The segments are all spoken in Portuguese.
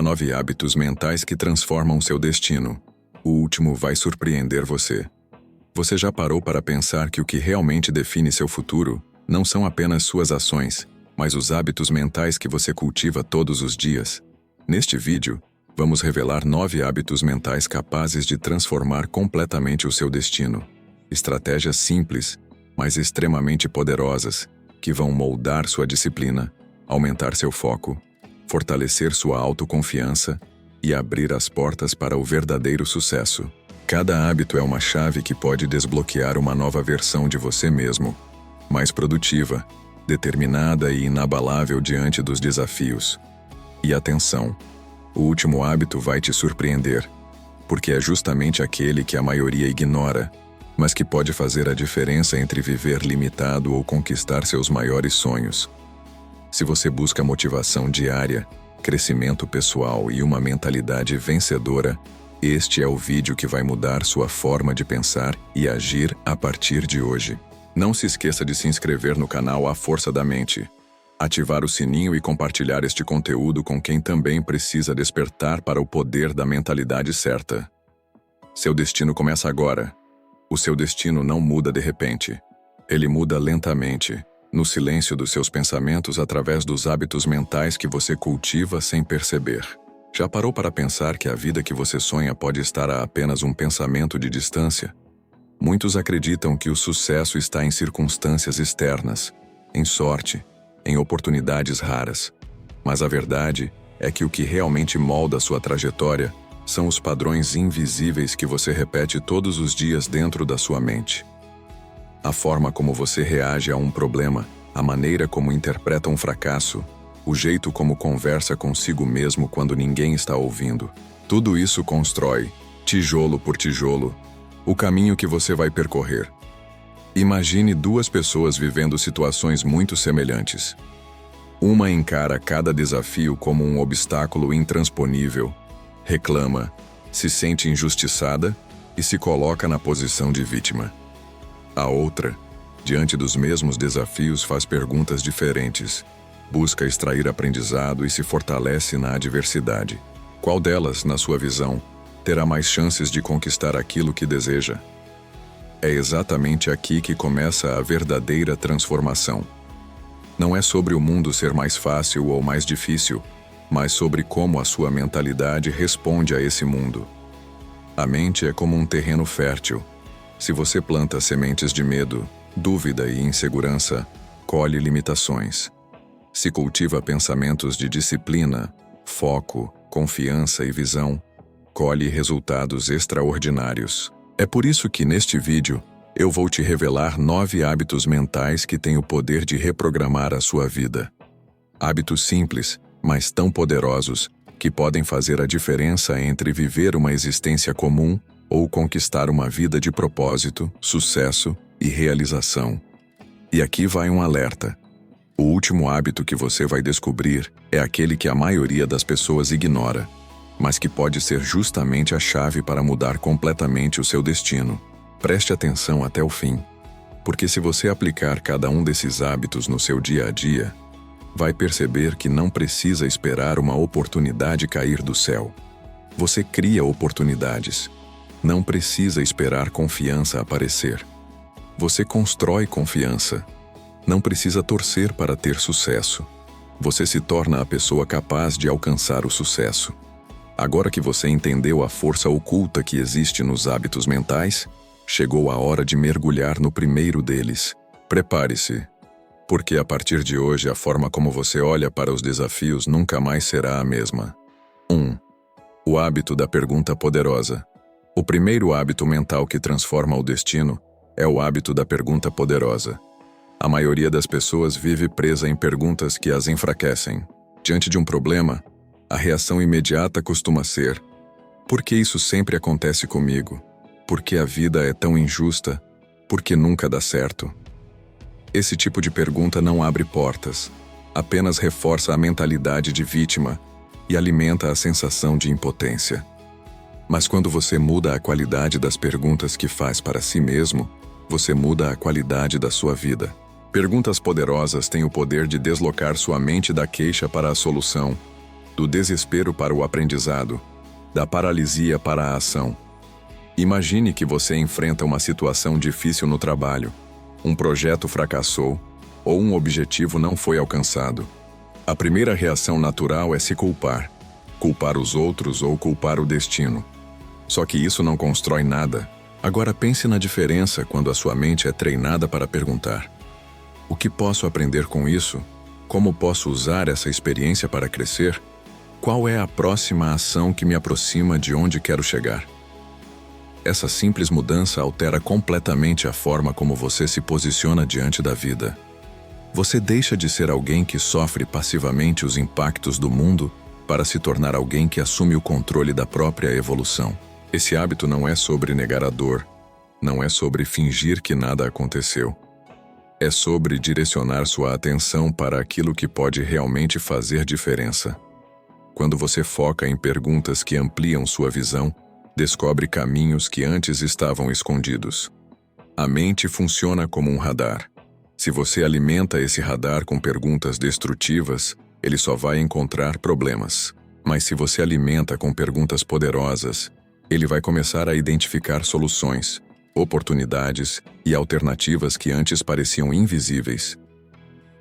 9 hábitos mentais que transformam seu destino. O último vai surpreender você. Você já parou para pensar que o que realmente define seu futuro não são apenas suas ações, mas os hábitos mentais que você cultiva todos os dias? Neste vídeo, vamos revelar 9 hábitos mentais capazes de transformar completamente o seu destino. Estratégias simples, mas extremamente poderosas, que vão moldar sua disciplina, aumentar seu foco, fortalecer sua autoconfiança e abrir as portas para o verdadeiro sucesso. Cada hábito é uma chave que pode desbloquear uma nova versão de você mesmo, mais produtiva, determinada e inabalável diante dos desafios. E atenção, o último hábito vai te surpreender, porque é justamente aquele que a maioria ignora, mas que pode fazer a diferença entre viver limitado ou conquistar seus maiores sonhos. Se você busca motivação diária, crescimento pessoal e uma mentalidade vencedora, este é o vídeo que vai mudar sua forma de pensar e agir a partir de hoje. Não se esqueça de se inscrever no canal A Força da Mente, ativar o sininho e compartilhar este conteúdo com quem também precisa despertar para o poder da mentalidade certa. Seu destino começa agora. O seu destino não muda de repente. Ele muda lentamente, no silêncio dos seus pensamentos através dos hábitos mentais que você cultiva sem perceber. Já parou para pensar que a vida que você sonha pode estar a apenas um pensamento de distância? Muitos acreditam que o sucesso está em circunstâncias externas, em sorte, em oportunidades raras. Mas a verdade é que o que realmente molda sua trajetória são os padrões invisíveis que você repete todos os dias dentro da sua mente. A forma como você reage a um problema, a maneira como interpreta um fracasso, o jeito como conversa consigo mesmo quando ninguém está ouvindo. Tudo isso constrói, tijolo por tijolo, o caminho que você vai percorrer. Imagine duas pessoas vivendo situações muito semelhantes. Uma encara cada desafio como um obstáculo intransponível, reclama, se sente injustiçada e se coloca na posição de vítima. A outra, diante dos mesmos desafios, faz perguntas diferentes, busca extrair aprendizado e se fortalece na adversidade. Qual delas, na sua visão, terá mais chances de conquistar aquilo que deseja? É exatamente aqui que começa a verdadeira transformação. Não é sobre o mundo ser mais fácil ou mais difícil, mas sobre como a sua mentalidade responde a esse mundo. A mente é como um terreno fértil. Se você planta sementes de medo, dúvida e insegurança, colhe limitações. Se cultiva pensamentos de disciplina, foco, confiança e visão, colhe resultados extraordinários. É por isso que neste vídeo eu vou te revelar 9 hábitos mentais que têm o poder de reprogramar a sua vida. Hábitos simples, mas tão poderosos, que podem fazer a diferença entre viver uma existência comum ou conquistar uma vida de propósito, sucesso e realização. E aqui vai um alerta. O último hábito que você vai descobrir é aquele que a maioria das pessoas ignora, mas que pode ser justamente a chave para mudar completamente o seu destino. Preste atenção até o fim, porque se você aplicar cada um desses hábitos no seu dia a dia, vai perceber que não precisa esperar uma oportunidade cair do céu. Você cria oportunidades. Não precisa esperar confiança aparecer. Você constrói confiança. Não precisa torcer para ter sucesso. Você se torna a pessoa capaz de alcançar o sucesso. Agora que você entendeu a força oculta que existe nos hábitos mentais, chegou a hora de mergulhar no primeiro deles. Prepare-se, porque a partir de hoje a forma como você olha para os desafios nunca mais será a mesma. 1. O hábito da pergunta poderosa. O primeiro hábito mental que transforma o destino é o hábito da pergunta poderosa. A maioria das pessoas vive presa em perguntas que as enfraquecem. Diante de um problema, a reação imediata costuma ser: por que isso sempre acontece comigo? Por que a vida é tão injusta? Por que nunca dá certo? Esse tipo de pergunta não abre portas, apenas reforça a mentalidade de vítima e alimenta a sensação de impotência. Mas quando você muda a qualidade das perguntas que faz para si mesmo, você muda a qualidade da sua vida. Perguntas poderosas têm o poder de deslocar sua mente da queixa para a solução, do desespero para o aprendizado, da paralisia para a ação. Imagine que você enfrenta uma situação difícil no trabalho, um projeto fracassou ou um objetivo não foi alcançado. A primeira reação natural é se culpar os outros ou culpar o destino. Só que isso não constrói nada. Agora pense na diferença quando a sua mente é treinada para perguntar: o que posso aprender com isso? Como posso usar essa experiência para crescer? Qual é a próxima ação que me aproxima de onde quero chegar? Essa simples mudança altera completamente a forma como você se posiciona diante da vida. Você deixa de ser alguém que sofre passivamente os impactos do mundo para se tornar alguém que assume o controle da própria evolução. Esse hábito não é sobre negar a dor, não é sobre fingir que nada aconteceu. É sobre direcionar sua atenção para aquilo que pode realmente fazer diferença. Quando você foca em perguntas que ampliam sua visão, descobre caminhos que antes estavam escondidos. A mente funciona como um radar. Se você alimenta esse radar com perguntas destrutivas, ele só vai encontrar problemas. Mas se você alimenta com perguntas poderosas, ele vai começar a identificar soluções, oportunidades e alternativas que antes pareciam invisíveis.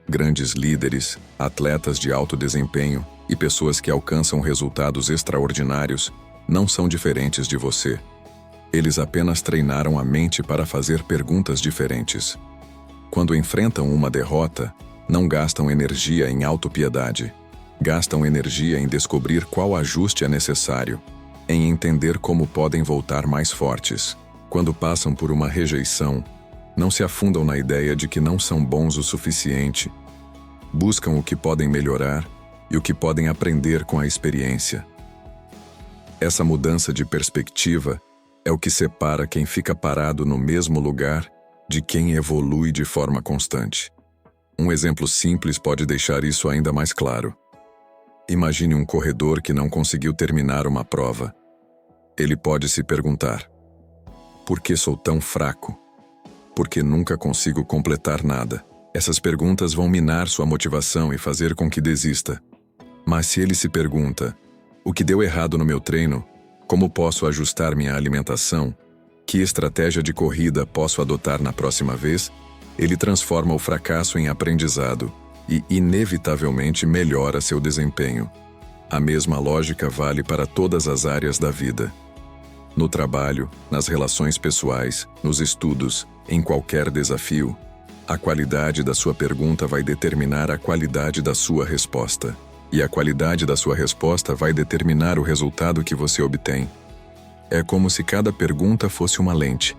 Grandes líderes, atletas de alto desempenho e pessoas que alcançam resultados extraordinários não são diferentes de você. Eles apenas treinaram a mente para fazer perguntas diferentes. Quando enfrentam uma derrota, não gastam energia em autopiedade. Gastam energia em descobrir qual ajuste é necessário, em entender como podem voltar mais fortes. Quando passam por uma rejeição, não se afundam na ideia de que não são bons o suficiente. Buscam o que podem melhorar e o que podem aprender com a experiência. Essa mudança de perspectiva é o que separa quem fica parado no mesmo lugar de quem evolui de forma constante. Um exemplo simples pode deixar isso ainda mais claro. Imagine um corredor que não conseguiu terminar uma prova. Ele pode se perguntar: por que sou tão fraco? Por que nunca consigo completar nada? Essas perguntas vão minar sua motivação e fazer com que desista. Mas se ele se pergunta: o que deu errado no meu treino? Como posso ajustar minha alimentação? Que estratégia de corrida posso adotar na próxima vez? Ele transforma o fracasso em aprendizado e, inevitavelmente, melhora seu desempenho. A mesma lógica vale para todas as áreas da vida. No trabalho, nas relações pessoais, nos estudos, em qualquer desafio, a qualidade da sua pergunta vai determinar a qualidade da sua resposta. E a qualidade da sua resposta vai determinar o resultado que você obtém. É como se cada pergunta fosse uma lente.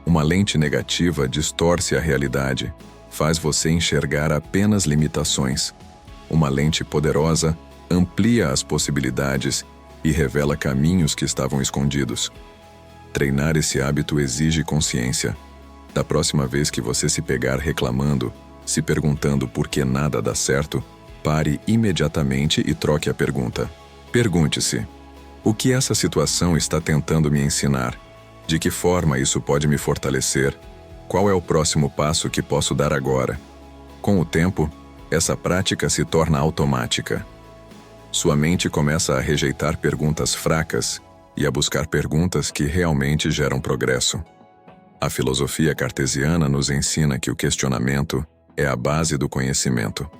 Uma lente negativa distorce a realidade, faz você enxergar apenas limitações. Uma lente poderosa amplia as possibilidades e revela caminhos que estavam escondidos. Treinar esse hábito exige consciência. Da próxima vez que você se pegar reclamando, se perguntando por que nada dá certo, pare imediatamente e troque a pergunta. Pergunte-se: o que essa situação está tentando me ensinar? De que forma isso pode me fortalecer? Qual é o próximo passo que posso dar agora? Com o tempo, essa prática se torna automática. Sua mente começa a rejeitar perguntas fracas e a buscar perguntas que realmente geram progresso. A filosofia cartesiana nos ensina que o questionamento é a base do conhecimento.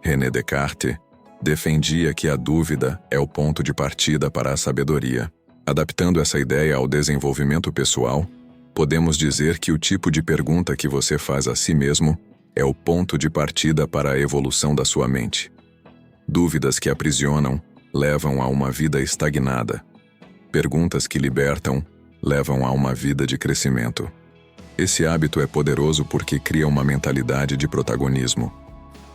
René Descartes defendia que a dúvida é o ponto de partida para a sabedoria. Adaptando essa ideia ao desenvolvimento pessoal, podemos dizer que o tipo de pergunta que você faz a si mesmo é o ponto de partida para a evolução da sua mente. Dúvidas que aprisionam levam a uma vida estagnada. Perguntas que libertam levam a uma vida de crescimento. Esse hábito é poderoso porque cria uma mentalidade de protagonismo.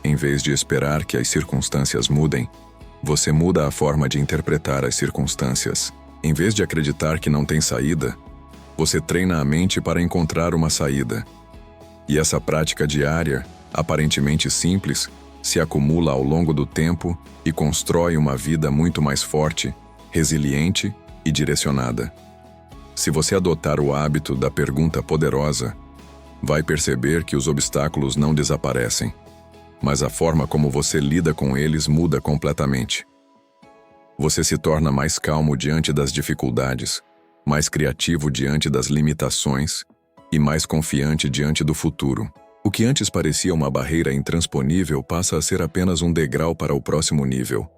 Em vez de esperar que as circunstâncias mudem, você muda a forma de interpretar as circunstâncias. Em vez de acreditar que não tem saída, você treina a mente para encontrar uma saída. E essa prática diária, aparentemente simples, se acumula ao longo do tempo e constrói uma vida muito mais forte, resiliente e direcionada. Se você adotar o hábito da pergunta poderosa, vai perceber que os obstáculos não desaparecem, mas a forma como você lida com eles muda completamente. Você se torna mais calmo diante das dificuldades, mais criativo diante das limitações e mais confiante diante do futuro. O que antes parecia uma barreira intransponível passa a ser apenas um degrau para o próximo nível.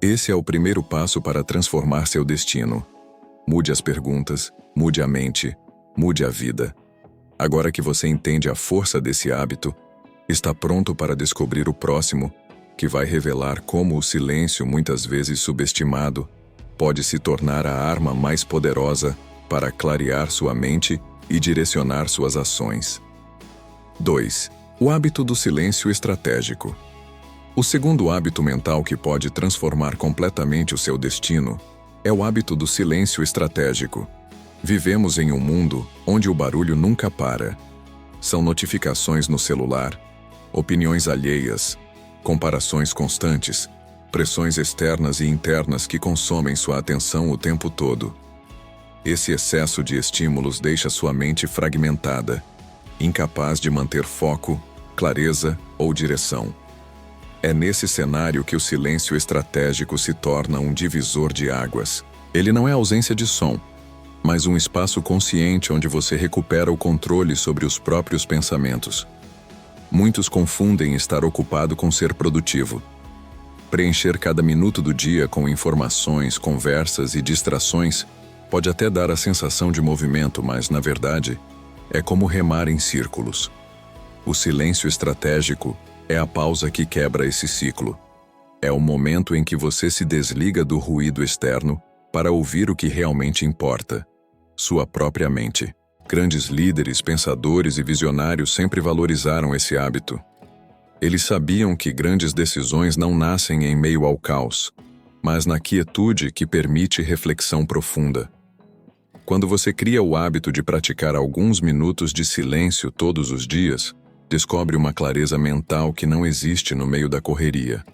Esse é o primeiro passo para transformar seu destino. Mude as perguntas, mude a mente, mude a vida. Agora que você entende a força desse hábito, está pronto para descobrir o próximo, que vai revelar como o silêncio, muitas vezes subestimado, pode se tornar a arma mais poderosa para clarear sua mente e direcionar suas ações. 2. O hábito do silêncio estratégico. O segundo hábito mental que pode transformar completamente o seu destino é o hábito do silêncio estratégico. Vivemos em um mundo onde o barulho nunca para. São notificações no celular, opiniões alheias, comparações constantes, pressões externas e internas que consomem sua atenção o tempo todo. Esse excesso de estímulos deixa sua mente fragmentada, incapaz de manter foco, clareza ou direção. É nesse cenário que o silêncio estratégico se torna um divisor de águas. Ele não é ausência de som, mas um espaço consciente onde você recupera o controle sobre os próprios pensamentos. Muitos confundem estar ocupado com ser produtivo. Preencher cada minuto do dia com informações, conversas e distrações pode até dar a sensação de movimento, mas, na verdade, é como remar em círculos. O silêncio estratégico é a pausa que quebra esse ciclo. É o momento em que você se desliga do ruído externo para ouvir o que realmente importa: sua própria mente. Grandes líderes, pensadores e visionários sempre valorizaram esse hábito. Eles sabiam que grandes decisões não nascem em meio ao caos, mas na quietude que permite reflexão profunda. Quando você cria o hábito de praticar alguns minutos de silêncio todos os dias, descobre uma clareza mental que não existe no meio da correria.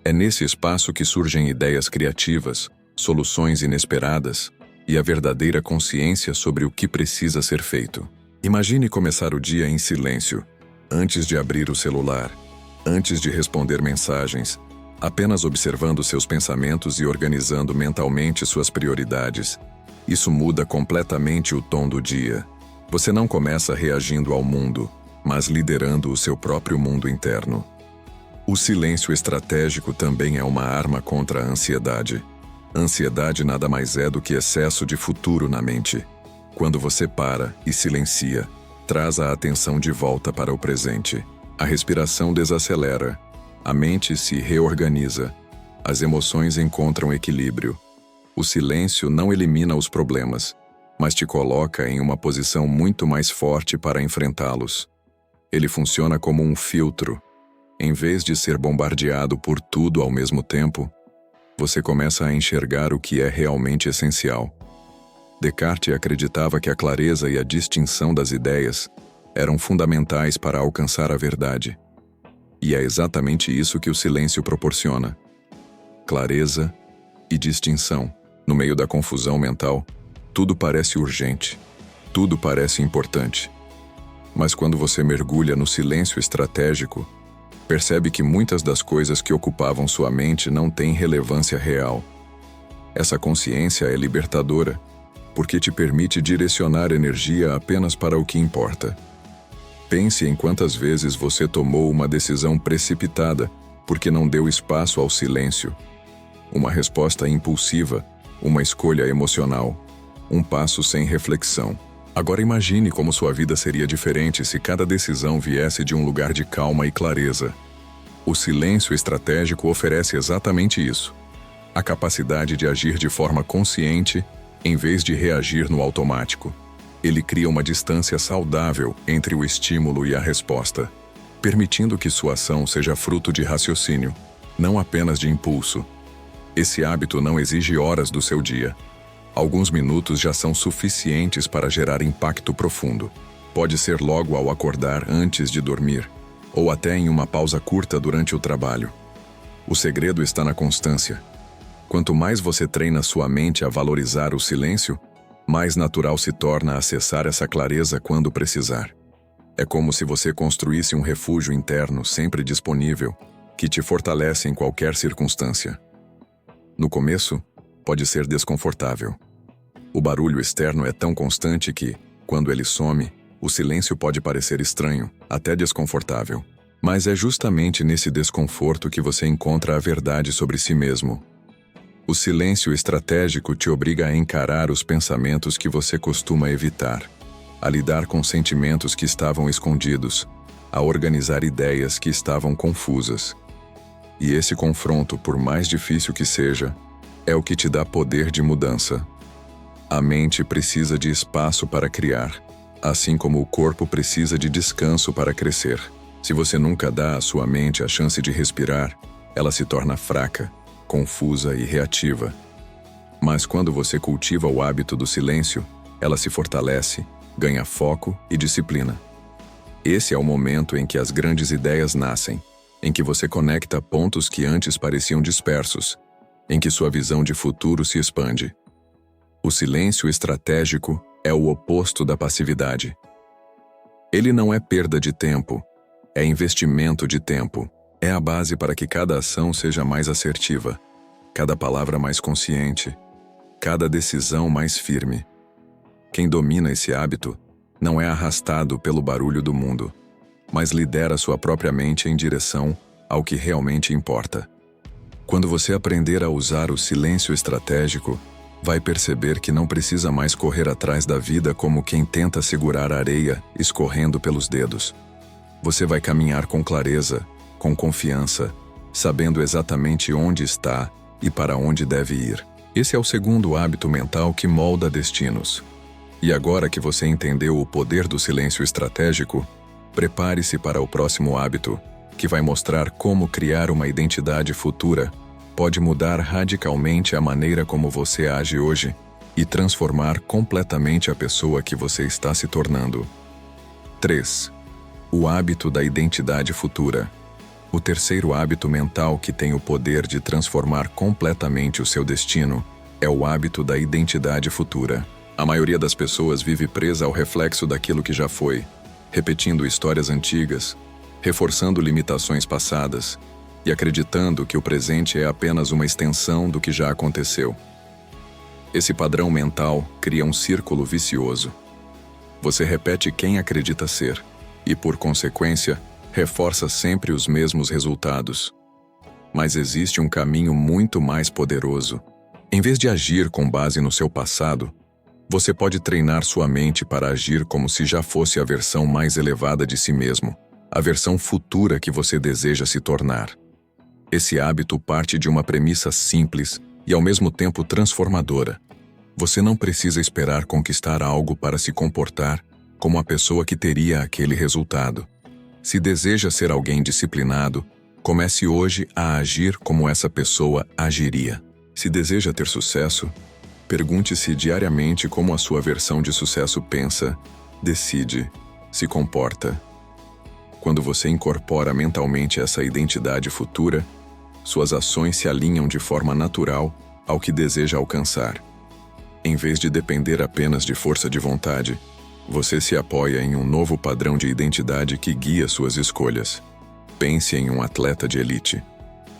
É nesse espaço que surgem ideias criativas, soluções inesperadas e a verdadeira consciência sobre o que precisa ser feito. Imagine começar o dia em silêncio, antes de abrir o celular, antes de responder mensagens, apenas observando seus pensamentos e organizando mentalmente suas prioridades. Isso muda completamente o tom do dia. Você não começa reagindo ao mundo, mas liderando o seu próprio mundo interno. O silêncio estratégico também é uma arma contra a ansiedade. Ansiedade nada mais é do que excesso de futuro na mente. Quando você para e silencia, traz a atenção de volta para o presente. A respiração desacelera, a mente se reorganiza, as emoções encontram equilíbrio. O silêncio não elimina os problemas, mas te coloca em uma posição muito mais forte para enfrentá-los. Ele funciona como um filtro. Em vez de ser bombardeado por tudo ao mesmo tempo, você começa a enxergar o que é realmente essencial. Descartes acreditava que a clareza e a distinção das ideias eram fundamentais para alcançar a verdade. E é exatamente isso que o silêncio proporciona: clareza e distinção. No meio da confusão mental, tudo parece urgente, tudo parece importante. Mas quando você mergulha no silêncio estratégico, percebe que muitas das coisas que ocupavam sua mente não têm relevância real. Essa consciência é libertadora, porque te permite direcionar energia apenas para o que importa. Pense em quantas vezes você tomou uma decisão precipitada porque não deu espaço ao silêncio. Uma resposta impulsiva, uma escolha emocional, um passo sem reflexão. Agora imagine como sua vida seria diferente se cada decisão viesse de um lugar de calma e clareza. O silêncio estratégico oferece exatamente isso: a capacidade de agir de forma consciente em vez de reagir no automático. Ele cria uma distância saudável entre o estímulo e a resposta, permitindo que sua ação seja fruto de raciocínio, não apenas de impulso. Esse hábito não exige horas do seu dia. Alguns minutos já são suficientes para gerar impacto profundo. Pode ser logo ao acordar antes de dormir, ou até em uma pausa curta durante o trabalho. O segredo está na constância. Quanto mais você treina sua mente a valorizar o silêncio, mais natural se torna acessar essa clareza quando precisar. É como se você construísse um refúgio interno sempre disponível, que te fortalece em qualquer circunstância. No começo, pode ser desconfortável. O barulho externo é tão constante que, quando ele some, o silêncio pode parecer estranho, até desconfortável. Mas é justamente nesse desconforto que você encontra a verdade sobre si mesmo. O silêncio estratégico te obriga a encarar os pensamentos que você costuma evitar, a lidar com sentimentos que estavam escondidos, a organizar ideias que estavam confusas. E esse confronto, por mais difícil que seja, é o que te dá poder de mudança. A mente precisa de espaço para criar, assim como o corpo precisa de descanso para crescer. Se você nunca dá à sua mente a chance de respirar, ela se torna fraca, confusa e reativa. Mas quando você cultiva o hábito do silêncio, ela se fortalece, ganha foco e disciplina. Esse é o momento em que as grandes ideias nascem, em que você conecta pontos que antes pareciam dispersos, em que sua visão de futuro se expande. O silêncio estratégico é o oposto da passividade. Ele não é perda de tempo, é investimento de tempo. É a base para que cada ação seja mais assertiva, cada palavra mais consciente, cada decisão mais firme. Quem domina esse hábito não é arrastado pelo barulho do mundo, mas lidera sua própria mente em direção ao que realmente importa. Quando você aprender a usar o silêncio estratégico, vai perceber que não precisa mais correr atrás da vida como quem tenta segurar a areia escorrendo pelos dedos. Você vai caminhar com clareza, com confiança, sabendo exatamente onde está e para onde deve ir. Esse é o segundo hábito mental que molda destinos. E agora que você entendeu o poder do silêncio estratégico, prepare-se para o próximo hábito, que vai mostrar como criar uma identidade futura pode mudar radicalmente a maneira como você age hoje e transformar completamente a pessoa que você está se tornando. 3. O hábito da identidade futura. O terceiro hábito mental que tem o poder de transformar completamente o seu destino é o hábito da identidade futura. A maioria das pessoas vive presa ao reflexo daquilo que já foi, repetindo histórias antigas, reforçando limitações passadas e acreditando que o presente é apenas uma extensão do que já aconteceu. Esse padrão mental cria um círculo vicioso. Você repete quem acredita ser e, por consequência, reforça sempre os mesmos resultados. Mas existe um caminho muito mais poderoso. Em vez de agir com base no seu passado, você pode treinar sua mente para agir como se já fosse a versão mais elevada de si mesmo, a versão futura que você deseja se tornar. Esse hábito parte de uma premissa simples e ao mesmo tempo transformadora. Você não precisa esperar conquistar algo para se comportar como a pessoa que teria aquele resultado. Se deseja ser alguém disciplinado, comece hoje a agir como essa pessoa agiria. Se deseja ter sucesso, pergunte-se diariamente como a sua versão de sucesso pensa, decide, se comporta. Quando você incorpora mentalmente essa identidade futura, suas ações se alinham de forma natural ao que deseja alcançar. Em vez de depender apenas de força de vontade, você se apoia em um novo padrão de identidade que guia suas escolhas. Pense em um atleta de elite.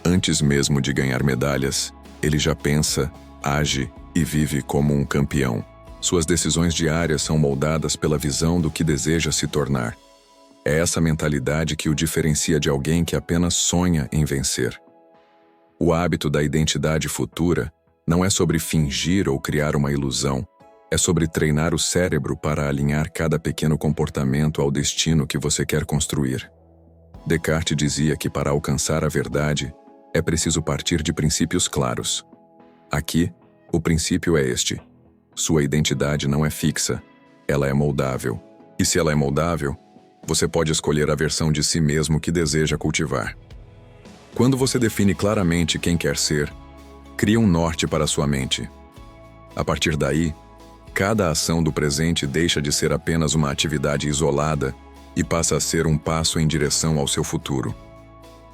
Antes mesmo de ganhar medalhas, ele já pensa, age e vive como um campeão. Suas decisões diárias são moldadas pela visão do que deseja se tornar. É essa mentalidade que o diferencia de alguém que apenas sonha em vencer. O hábito da identidade futura não é sobre fingir ou criar uma ilusão, é sobre treinar o cérebro para alinhar cada pequeno comportamento ao destino que você quer construir. Descartes dizia que para alcançar a verdade, é preciso partir de princípios claros. Aqui, o princípio é este: sua identidade não é fixa, ela é moldável. E se ela é moldável, você pode escolher a versão de si mesmo que deseja cultivar. Quando você define claramente quem quer ser, cria um norte para sua mente. A partir daí, cada ação do presente deixa de ser apenas uma atividade isolada e passa a ser um passo em direção ao seu futuro.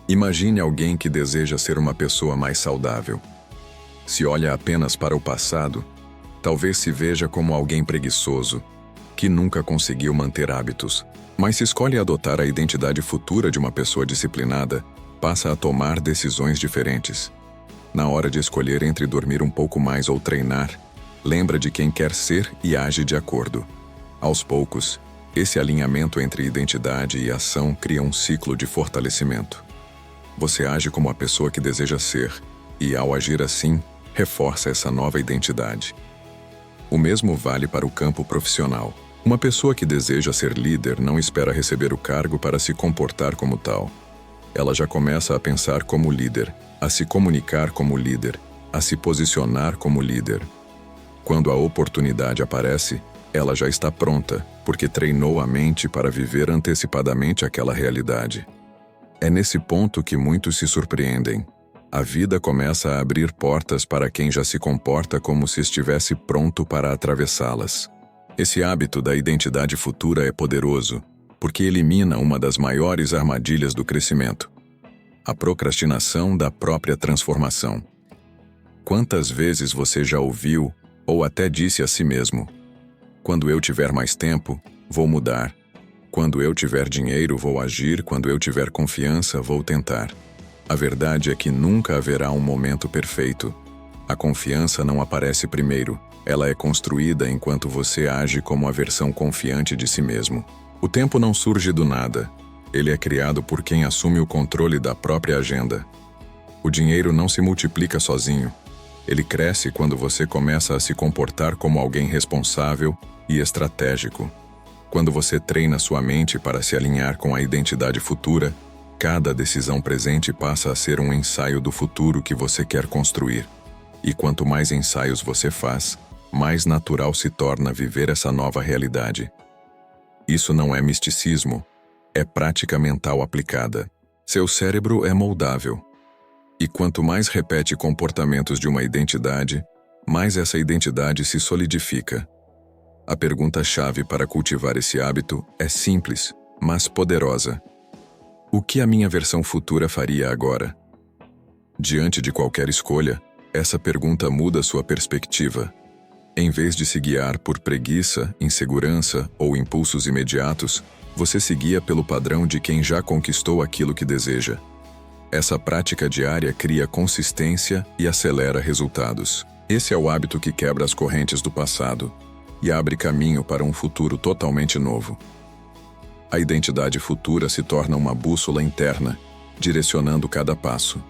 Imagine alguém que deseja ser uma pessoa mais saudável. Se olha apenas para o passado, talvez se veja como alguém preguiçoso, que nunca conseguiu manter hábitos. Mas se escolhe adotar a identidade futura de uma pessoa disciplinada, passa a tomar decisões diferentes. Na hora de escolher entre dormir um pouco mais ou treinar, lembra de quem quer ser e age de acordo. Aos poucos, esse alinhamento entre identidade e ação cria um ciclo de fortalecimento. Você age como a pessoa que deseja ser, e ao agir assim, reforça essa nova identidade. O mesmo vale para o campo profissional. Uma pessoa que deseja ser líder não espera receber o cargo para se comportar como tal. Ela já começa a pensar como líder, a se comunicar como líder, a se posicionar como líder. Quando a oportunidade aparece, ela já está pronta, porque treinou a mente para viver antecipadamente aquela realidade. É nesse ponto que muitos se surpreendem. A vida começa a abrir portas para quem já se comporta como se estivesse pronto para atravessá-las. Esse hábito da identidade futura é poderoso, porque elimina uma das maiores armadilhas do crescimento: a procrastinação da própria transformação. Quantas vezes você já ouviu, ou até disse a si mesmo: quando eu tiver mais tempo, vou mudar. Quando eu tiver dinheiro, vou agir. Quando eu tiver confiança, vou tentar. A verdade é que nunca haverá um momento perfeito. A confiança não aparece primeiro. Ela é construída enquanto você age como a versão confiante de si mesmo. O tempo não surge do nada. Ele é criado por quem assume o controle da própria agenda. O dinheiro não se multiplica sozinho. Ele cresce quando você começa a se comportar como alguém responsável e estratégico. Quando você treina sua mente para se alinhar com a identidade futura, cada decisão presente passa a ser um ensaio do futuro que você quer construir. E quanto mais ensaios você faz, mais natural se torna viver essa nova realidade. Isso não é misticismo, é prática mental aplicada. Seu cérebro é moldável. E quanto mais repete comportamentos de uma identidade, mais essa identidade se solidifica. A pergunta-chave para cultivar esse hábito é simples, mas poderosa. O que a minha versão futura faria agora? Diante de qualquer escolha, essa pergunta muda sua perspectiva. Em vez de se guiar por preguiça, insegurança ou impulsos imediatos, você se guia pelo padrão de quem já conquistou aquilo que deseja. Essa prática diária cria consistência e acelera resultados. Esse é o hábito que quebra as correntes do passado e abre caminho para um futuro totalmente novo. A identidade futura se torna uma bússola interna, direcionando cada passo.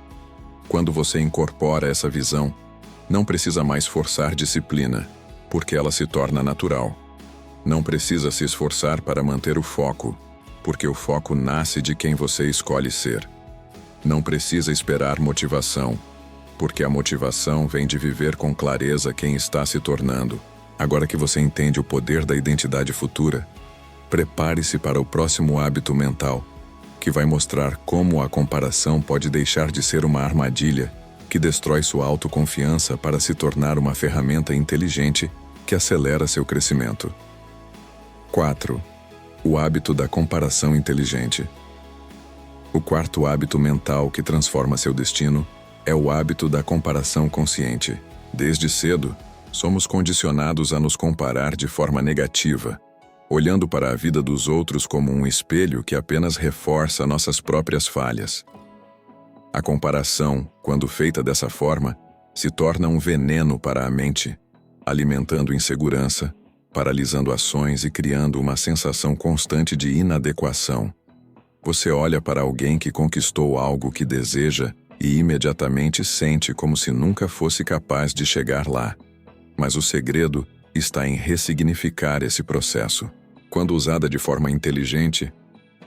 Quando você incorpora essa visão, não precisa mais forçar disciplina, porque ela se torna natural. Não precisa se esforçar para manter o foco, porque o foco nasce de quem você escolhe ser. Não precisa esperar motivação, porque a motivação vem de viver com clareza quem está se tornando. Agora que você entende o poder da identidade futura, prepare-se para o próximo hábito mental, que vai mostrar como a comparação pode deixar de ser uma armadilha que destrói sua autoconfiança para se tornar uma ferramenta inteligente que acelera seu crescimento. 4. O hábito da comparação inteligente. O quarto hábito mental que transforma seu destino é o hábito da comparação consciente. Desde cedo, somos condicionados a nos comparar de forma negativa, olhando para a vida dos outros como um espelho que apenas reforça nossas próprias falhas. A comparação, quando feita dessa forma, se torna um veneno para a mente, alimentando insegurança, paralisando ações e criando uma sensação constante de inadequação. Você olha para alguém que conquistou algo que deseja e imediatamente sente como se nunca fosse capaz de chegar lá. Mas o segredo está em ressignificar esse processo. Quando usada de forma inteligente,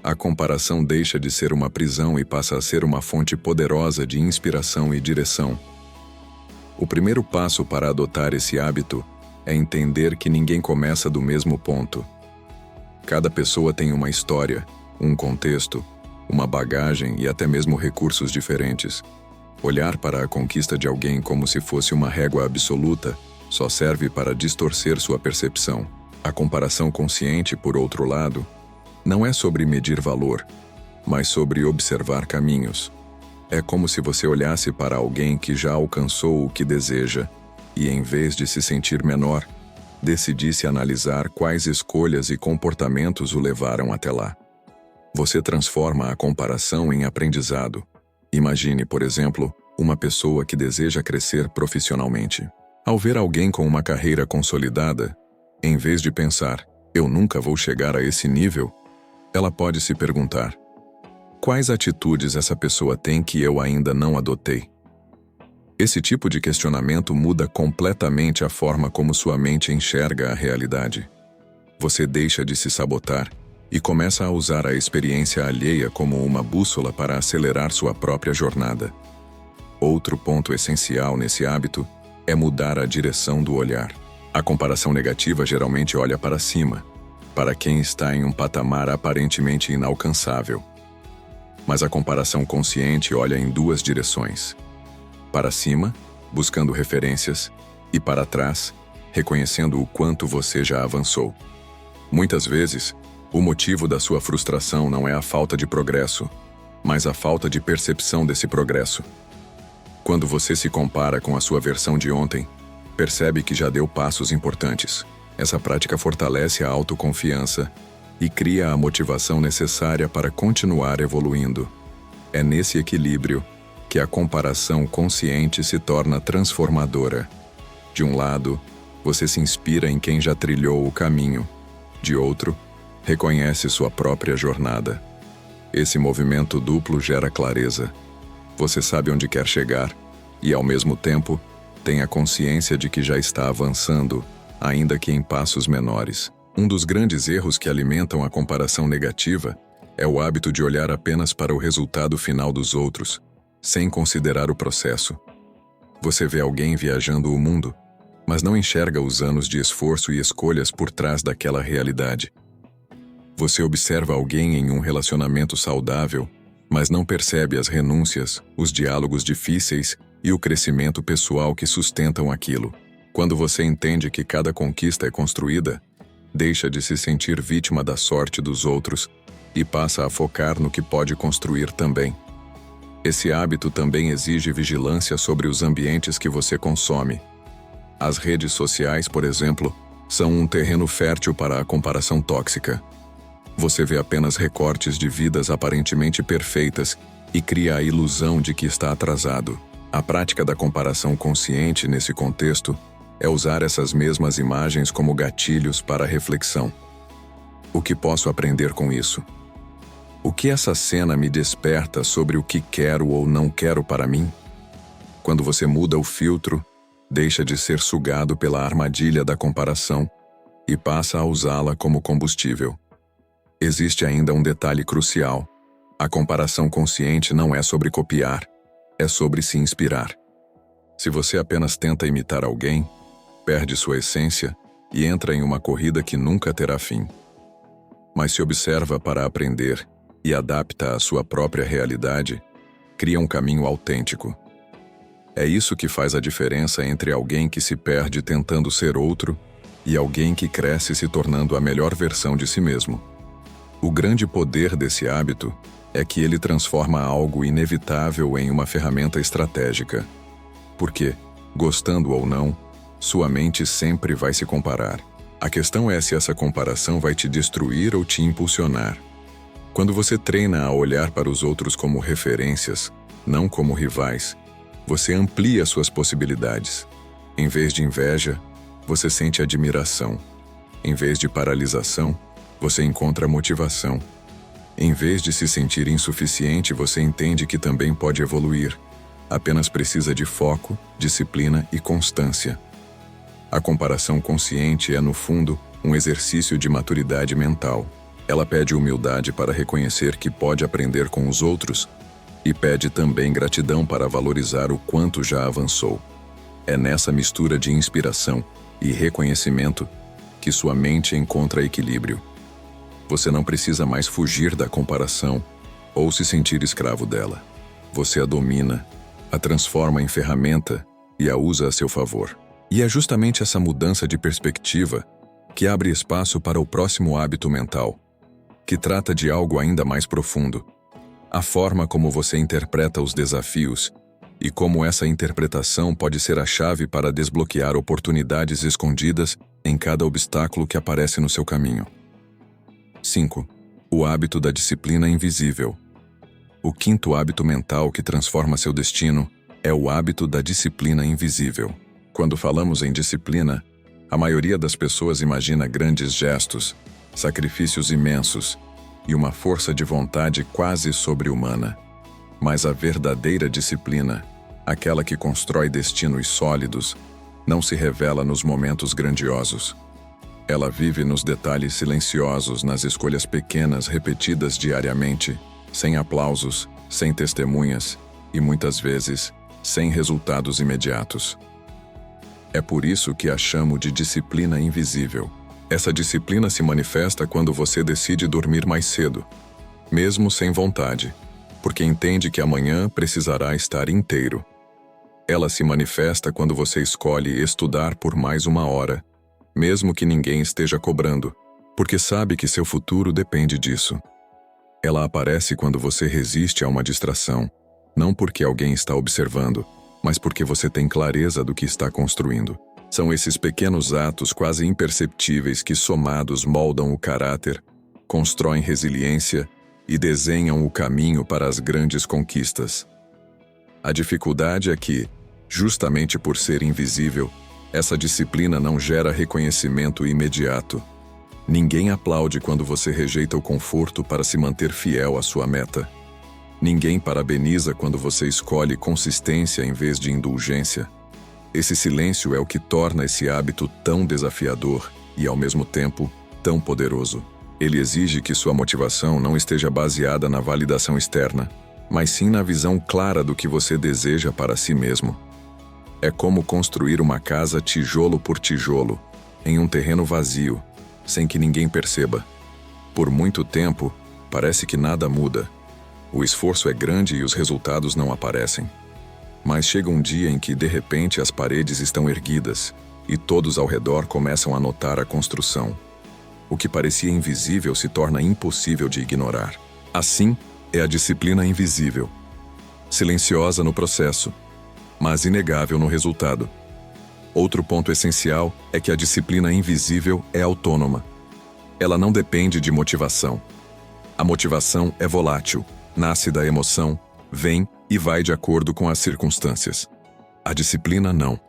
a comparação deixa de ser uma prisão e passa a ser uma fonte poderosa de inspiração e direção. O primeiro passo para adotar esse hábito é entender que ninguém começa do mesmo ponto. Cada pessoa tem uma história, um contexto, uma bagagem e até mesmo recursos diferentes. Olhar para a conquista de alguém como se fosse uma régua absoluta só serve para distorcer sua percepção. A comparação consciente, por outro lado, não é sobre medir valor, mas sobre observar caminhos. É como se você olhasse para alguém que já alcançou o que deseja e, em vez de se sentir menor, decidisse analisar quais escolhas e comportamentos o levaram até lá. Você transforma a comparação em aprendizado. Imagine, por exemplo, uma pessoa que deseja crescer profissionalmente. Ao ver alguém com uma carreira consolidada, em vez de pensar, eu nunca vou chegar a esse nível, ela pode se perguntar, quais atitudes essa pessoa tem que eu ainda não adotei? Esse tipo de questionamento muda completamente a forma como sua mente enxerga a realidade. Você deixa de se sabotar e começa a usar a experiência alheia como uma bússola para acelerar sua própria jornada. Outro ponto essencial nesse hábito é mudar a direção do olhar. A comparação negativa geralmente olha para cima, para quem está em um patamar aparentemente inalcançável. Mas a comparação consciente olha em duas direções. Para cima, buscando referências, e para trás, reconhecendo o quanto você já avançou. Muitas vezes, o motivo da sua frustração não é a falta de progresso, mas a falta de percepção desse progresso. Quando você se compara com a sua versão de ontem, percebe que já deu passos importantes. Essa prática fortalece a autoconfiança e cria a motivação necessária para continuar evoluindo. É nesse equilíbrio que a comparação consciente se torna transformadora. De um lado, você se inspira em quem já trilhou o caminho. De outro, reconhece sua própria jornada. Esse movimento duplo gera clareza. Você sabe onde quer chegar e, ao mesmo tempo, tem a consciência de que já está avançando, ainda que em passos menores. Um dos grandes erros que alimentam a comparação negativa é o hábito de olhar apenas para o resultado final dos outros, sem considerar o processo. Você vê alguém viajando o mundo, mas não enxerga os anos de esforço e escolhas por trás daquela realidade. Você observa alguém em um relacionamento saudável, mas não percebe as renúncias, os diálogos difíceis e o crescimento pessoal que sustentam aquilo. Quando você entende que cada conquista é construída, deixa de se sentir vítima da sorte dos outros e passa a focar no que pode construir também. Esse hábito também exige vigilância sobre os ambientes que você consome. As redes sociais, por exemplo, são um terreno fértil para a comparação tóxica. Você vê apenas recortes de vidas aparentemente perfeitas e cria a ilusão de que está atrasado. A prática da comparação consciente nesse contexto é usar essas mesmas imagens como gatilhos para a reflexão. O que posso aprender com isso? O que essa cena me desperta sobre o que quero ou não quero para mim? Quando você muda o filtro, deixa de ser sugado pela armadilha da comparação e passa a usá-la como combustível. Existe ainda um detalhe crucial. A comparação consciente não é sobre copiar, é sobre se inspirar. Se você apenas tenta imitar alguém, perde sua essência e entra em uma corrida que nunca terá fim. Mas se observa para aprender e adapta à sua própria realidade, cria um caminho autêntico. É isso que faz a diferença entre alguém que se perde tentando ser outro e alguém que cresce se tornando a melhor versão de si mesmo. O grande poder desse hábito é que ele transforma algo inevitável em uma ferramenta estratégica. Porque, gostando ou não, sua mente sempre vai se comparar. A questão é se essa comparação vai te destruir ou te impulsionar. Quando você treina a olhar para os outros como referências, não como rivais, você amplia suas possibilidades. Em vez de inveja, você sente admiração. Em vez de paralisação, você encontra motivação. Em vez de se sentir insuficiente, você entende que também pode evoluir. Apenas precisa de foco, disciplina e constância. A comparação consciente é, no fundo, um exercício de maturidade mental. Ela pede humildade para reconhecer que pode aprender com os outros e pede também gratidão para valorizar o quanto já avançou. É nessa mistura de inspiração e reconhecimento que sua mente encontra equilíbrio. Você não precisa mais fugir da comparação ou se sentir escravo dela. Você a domina, a transforma em ferramenta e a usa a seu favor. E é justamente essa mudança de perspectiva que abre espaço para o próximo hábito mental, que trata de algo ainda mais profundo. A forma como você interpreta os desafios e como essa interpretação pode ser a chave para desbloquear oportunidades escondidas em cada obstáculo que aparece no seu caminho. 5. O hábito da disciplina invisível. O quinto hábito mental que transforma seu destino É o hábito da disciplina invisível. Quando falamos em disciplina, a maioria das pessoas imagina grandes gestos, sacrifícios imensos e uma força de vontade quase sobre-humana. Mas a verdadeira disciplina, aquela que constrói destinos sólidos, não se revela nos momentos grandiosos. Ela vive nos detalhes silenciosos, nas escolhas pequenas repetidas diariamente, sem aplausos, sem testemunhas e, muitas vezes, sem resultados imediatos. É por isso que a chamo de disciplina invisível. Essa disciplina se manifesta quando você decide dormir mais cedo, mesmo sem vontade, porque entende que amanhã precisará estar inteiro. Ela se manifesta quando você escolhe estudar por mais 1 hora, mesmo que ninguém esteja cobrando, porque sabe que seu futuro depende disso. Ela aparece quando você resiste a uma distração, não porque alguém está observando, mas porque você tem clareza do que está construindo. São esses pequenos atos quase imperceptíveis que, somados, moldam o caráter, constroem resiliência e desenham o caminho para as grandes conquistas. A dificuldade é que, justamente por ser invisível, essa disciplina não gera reconhecimento imediato. Ninguém aplaude quando você rejeita o conforto para se manter fiel à sua meta. Ninguém parabeniza quando você escolhe consistência em vez de indulgência. Esse silêncio é o que torna esse hábito tão desafiador e, ao mesmo tempo, tão poderoso. Ele exige que sua motivação não esteja baseada na validação externa, mas sim na visão clara do que você deseja para si mesmo. É como construir uma casa tijolo por tijolo, em um terreno vazio, sem que ninguém perceba. Por muito tempo, parece que nada muda. O esforço é grande e os resultados não aparecem. Mas chega um dia em que, de repente, as paredes estão erguidas e todos ao redor começam a notar a construção. O que parecia invisível se torna impossível de ignorar. Assim, é a disciplina invisível. Silenciosa no processo, mas inegável no resultado. Outro ponto essencial é que a disciplina invisível é autônoma. Ela não depende de motivação. A motivação é volátil, nasce da emoção, vem e vai de acordo com as circunstâncias. A disciplina não.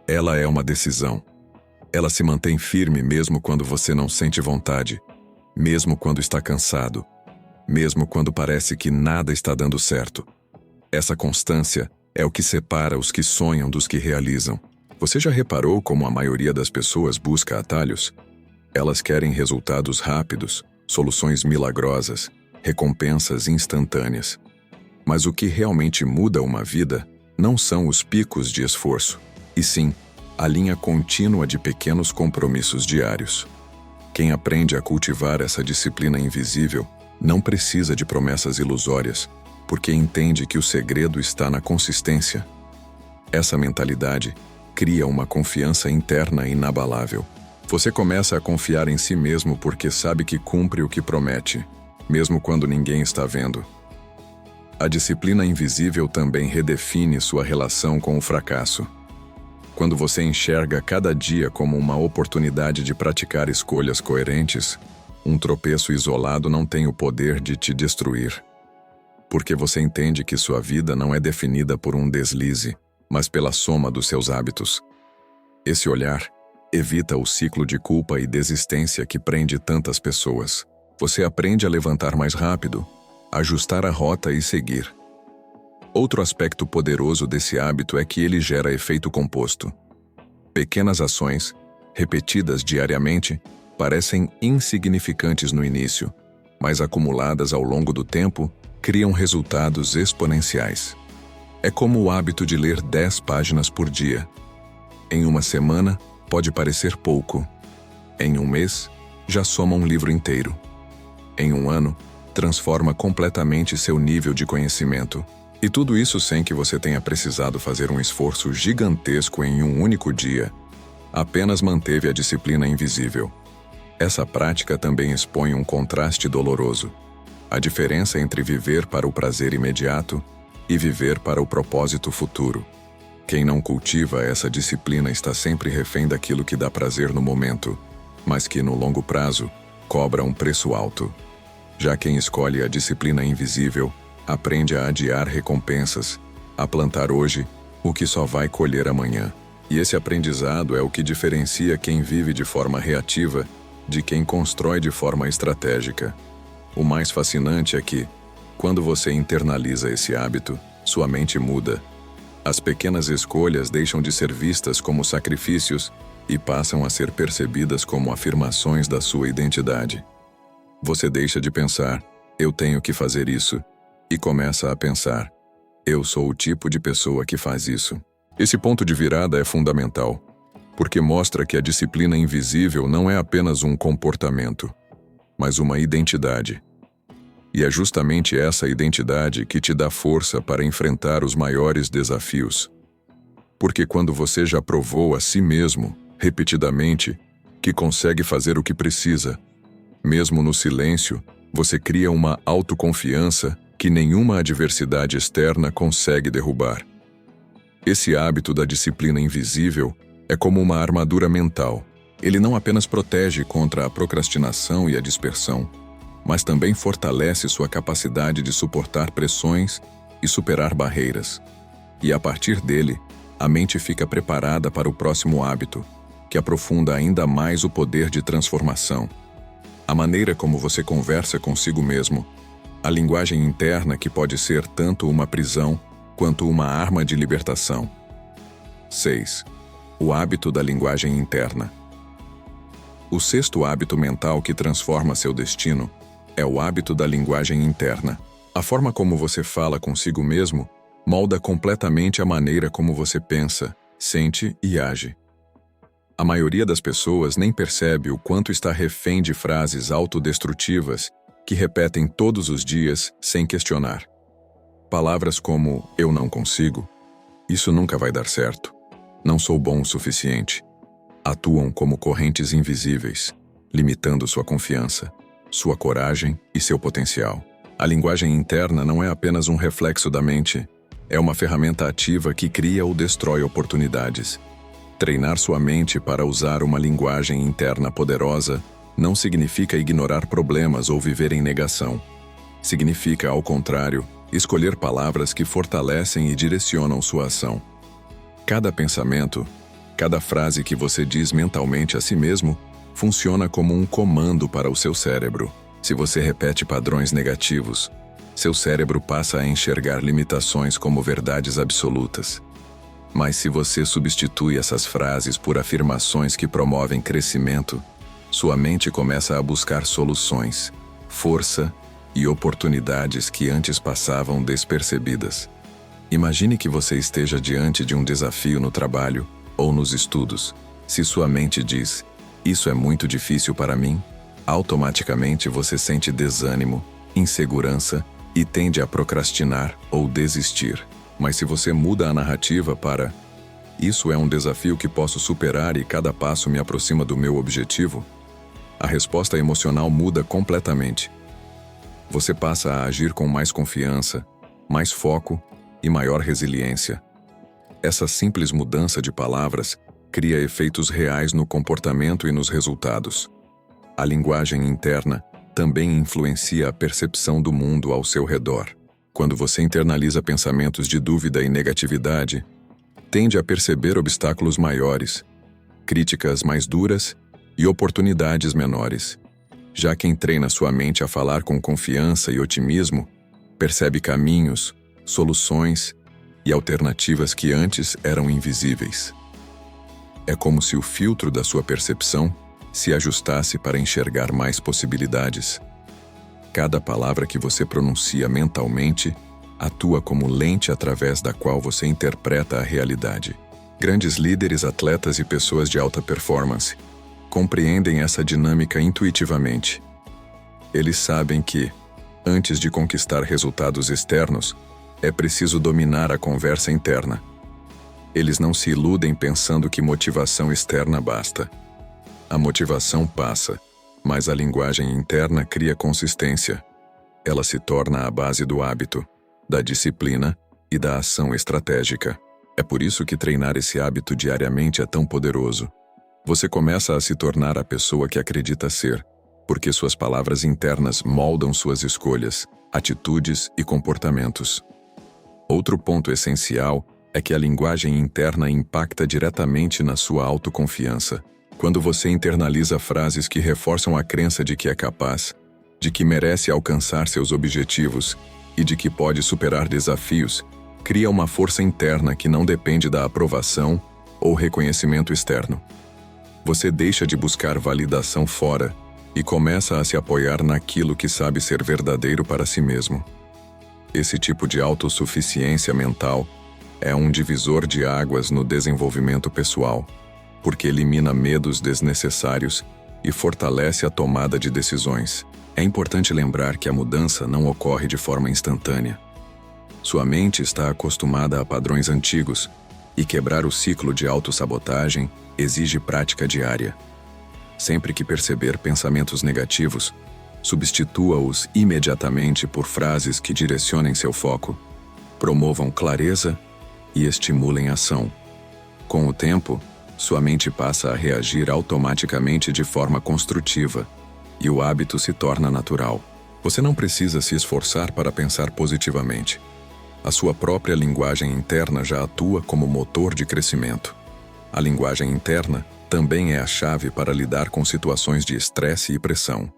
Ela é uma decisão. Ela se mantém firme mesmo quando você não sente vontade, mesmo quando está cansado, mesmo quando parece que nada está dando certo. Essa constância é o que separa os que sonham dos que realizam. Você já reparou como a maioria das pessoas busca atalhos? Elas querem resultados rápidos, soluções milagrosas, recompensas instantâneas. Mas o que realmente muda uma vida não são os picos de esforço, e sim a linha contínua de pequenos compromissos diários. Quem aprende a cultivar essa disciplina invisível não precisa de promessas ilusórias, porque entende que o segredo está na consistência. Essa mentalidade cria uma confiança interna inabalável. Você começa a confiar em si mesmo porque sabe que cumpre o que promete, mesmo quando ninguém está vendo. A disciplina invisível também redefine sua relação com o fracasso. Quando você enxerga cada dia como uma oportunidade de praticar escolhas coerentes, um tropeço isolado não tem o poder de te destruir. Porque você entende que sua vida não é definida por um deslize, mas pela soma dos seus hábitos. Esse olhar evita o ciclo de culpa e desistência que prende tantas pessoas. Você aprende a levantar mais rápido, ajustar a rota e seguir. Outro aspecto poderoso desse hábito é que ele gera efeito composto. Pequenas ações, repetidas diariamente, parecem insignificantes no início, mas acumuladas ao longo do tempo, criam resultados exponenciais. É como o hábito de ler 10 páginas por dia. Em uma semana, pode parecer pouco. Em um mês, já soma um livro inteiro. Em um ano, transforma completamente seu nível de conhecimento. E tudo isso sem que você tenha precisado fazer um esforço gigantesco em um único dia. Apenas manteve a disciplina invisível. Essa prática também expõe um contraste doloroso. A diferença entre viver para o prazer imediato e viver para o propósito futuro. Quem não cultiva essa disciplina está sempre refém daquilo que dá prazer no momento, mas que, no longo prazo, cobra um preço alto. Já quem escolhe a disciplina invisível, aprende a adiar recompensas, a plantar hoje o que só vai colher amanhã. E esse aprendizado é o que diferencia quem vive de forma reativa de quem constrói de forma estratégica. O mais fascinante é que, quando você internaliza esse hábito, sua mente muda. As pequenas escolhas deixam de ser vistas como sacrifícios e passam a ser percebidas como afirmações da sua identidade. Você deixa de pensar, eu tenho que fazer isso, e começa a pensar, eu sou o tipo de pessoa que faz isso. Esse ponto de virada é fundamental, porque mostra que a disciplina invisível não é apenas um comportamento, mas uma identidade. E é justamente essa identidade que te dá força para enfrentar os maiores desafios. Porque quando você já provou a si mesmo, repetidamente, que consegue fazer o que precisa, mesmo no silêncio, você cria uma autoconfiança que nenhuma adversidade externa consegue derrubar. Esse hábito da disciplina invisível é como uma armadura mental. Ele não apenas protege contra a procrastinação e a dispersão, mas também fortalece sua capacidade de suportar pressões e superar barreiras. E a partir dele, a mente fica preparada para o próximo hábito, que aprofunda ainda mais o poder de transformação. A maneira como você conversa consigo mesmo, a linguagem interna que pode ser tanto uma prisão quanto uma arma de libertação. 6. O hábito da linguagem interna. O sexto hábito mental que transforma seu destino é o hábito da linguagem interna. A forma como você fala consigo mesmo molda completamente a maneira como você pensa, sente e age. A maioria das pessoas nem percebe o quanto está refém de frases autodestrutivas que repetem todos os dias sem questionar. Palavras como "eu não consigo", "isso nunca vai dar certo", "não sou bom o suficiente", atuam como correntes invisíveis, limitando sua confiança, sua coragem e seu potencial. A linguagem interna não é apenas um reflexo da mente, é uma ferramenta ativa que cria ou destrói oportunidades. Treinar sua mente para usar uma linguagem interna poderosa não significa ignorar problemas ou viver em negação. Significa, ao contrário, escolher palavras que fortalecem e direcionam sua ação. Cada pensamento, cada frase que você diz mentalmente a si mesmo, funciona como um comando para o seu cérebro. Se você repete padrões negativos, seu cérebro passa a enxergar limitações como verdades absolutas. Mas se você substitui essas frases por afirmações que promovem crescimento, sua mente começa a buscar soluções, força e oportunidades que antes passavam despercebidas. Imagine que você esteja diante de um desafio no trabalho ou nos estudos. Se sua mente diz, "Isso é muito difícil para mim", automaticamente você sente desânimo, insegurança e tende a procrastinar ou desistir. Mas se você muda a narrativa para "Isso é um desafio que posso superar e cada passo me aproxima do meu objetivo", a resposta emocional muda completamente. Você passa a agir com mais confiança, mais foco e maior resiliência. Essa simples mudança de palavras cria efeitos reais no comportamento e nos resultados. A linguagem interna também influencia a percepção do mundo ao seu redor. Quando você internaliza pensamentos de dúvida e negatividade, tende a perceber obstáculos maiores, críticas mais duras e oportunidades menores. Já quem treina sua mente a falar com confiança e otimismo, percebe caminhos, soluções e alternativas que antes eram invisíveis. É como se o filtro da sua percepção se ajustasse para enxergar mais possibilidades. Cada palavra que você pronuncia mentalmente atua como lente através da qual você interpreta a realidade. Grandes líderes, atletas e pessoas de alta performance compreendem essa dinâmica intuitivamente. Eles sabem que, antes de conquistar resultados externos, é preciso dominar a conversa interna. Eles não se iludem pensando que motivação externa basta. A motivação passa, mas a linguagem interna cria consistência. Ela se torna a base do hábito, da disciplina e da ação estratégica. É por isso que treinar esse hábito diariamente é tão poderoso. Você começa a se tornar a pessoa que acredita ser, porque suas palavras internas moldam suas escolhas, atitudes e comportamentos. Outro ponto essencial é que a linguagem interna impacta diretamente na sua autoconfiança. Quando você internaliza frases que reforçam a crença de que é capaz, de que merece alcançar seus objetivos e de que pode superar desafios, cria uma força interna que não depende da aprovação ou reconhecimento externo. Você deixa de buscar validação fora e começa a se apoiar naquilo que sabe ser verdadeiro para si mesmo. Esse tipo de autossuficiência mental é um divisor de águas no desenvolvimento pessoal, porque elimina medos desnecessários e fortalece a tomada de decisões. É importante lembrar que a mudança não ocorre de forma instantânea. Sua mente está acostumada a padrões antigos, e quebrar o ciclo de autossabotagem exige prática diária. Sempre que perceber pensamentos negativos, substitua-os imediatamente por frases que direcionem seu foco, promovam clareza e estimulem ação. Com o tempo, sua mente passa a reagir automaticamente de forma construtiva, e o hábito se torna natural. Você não precisa se esforçar para pensar positivamente. A sua própria linguagem interna já atua como motor de crescimento. A linguagem interna também é a chave para lidar com situações de estresse e pressão.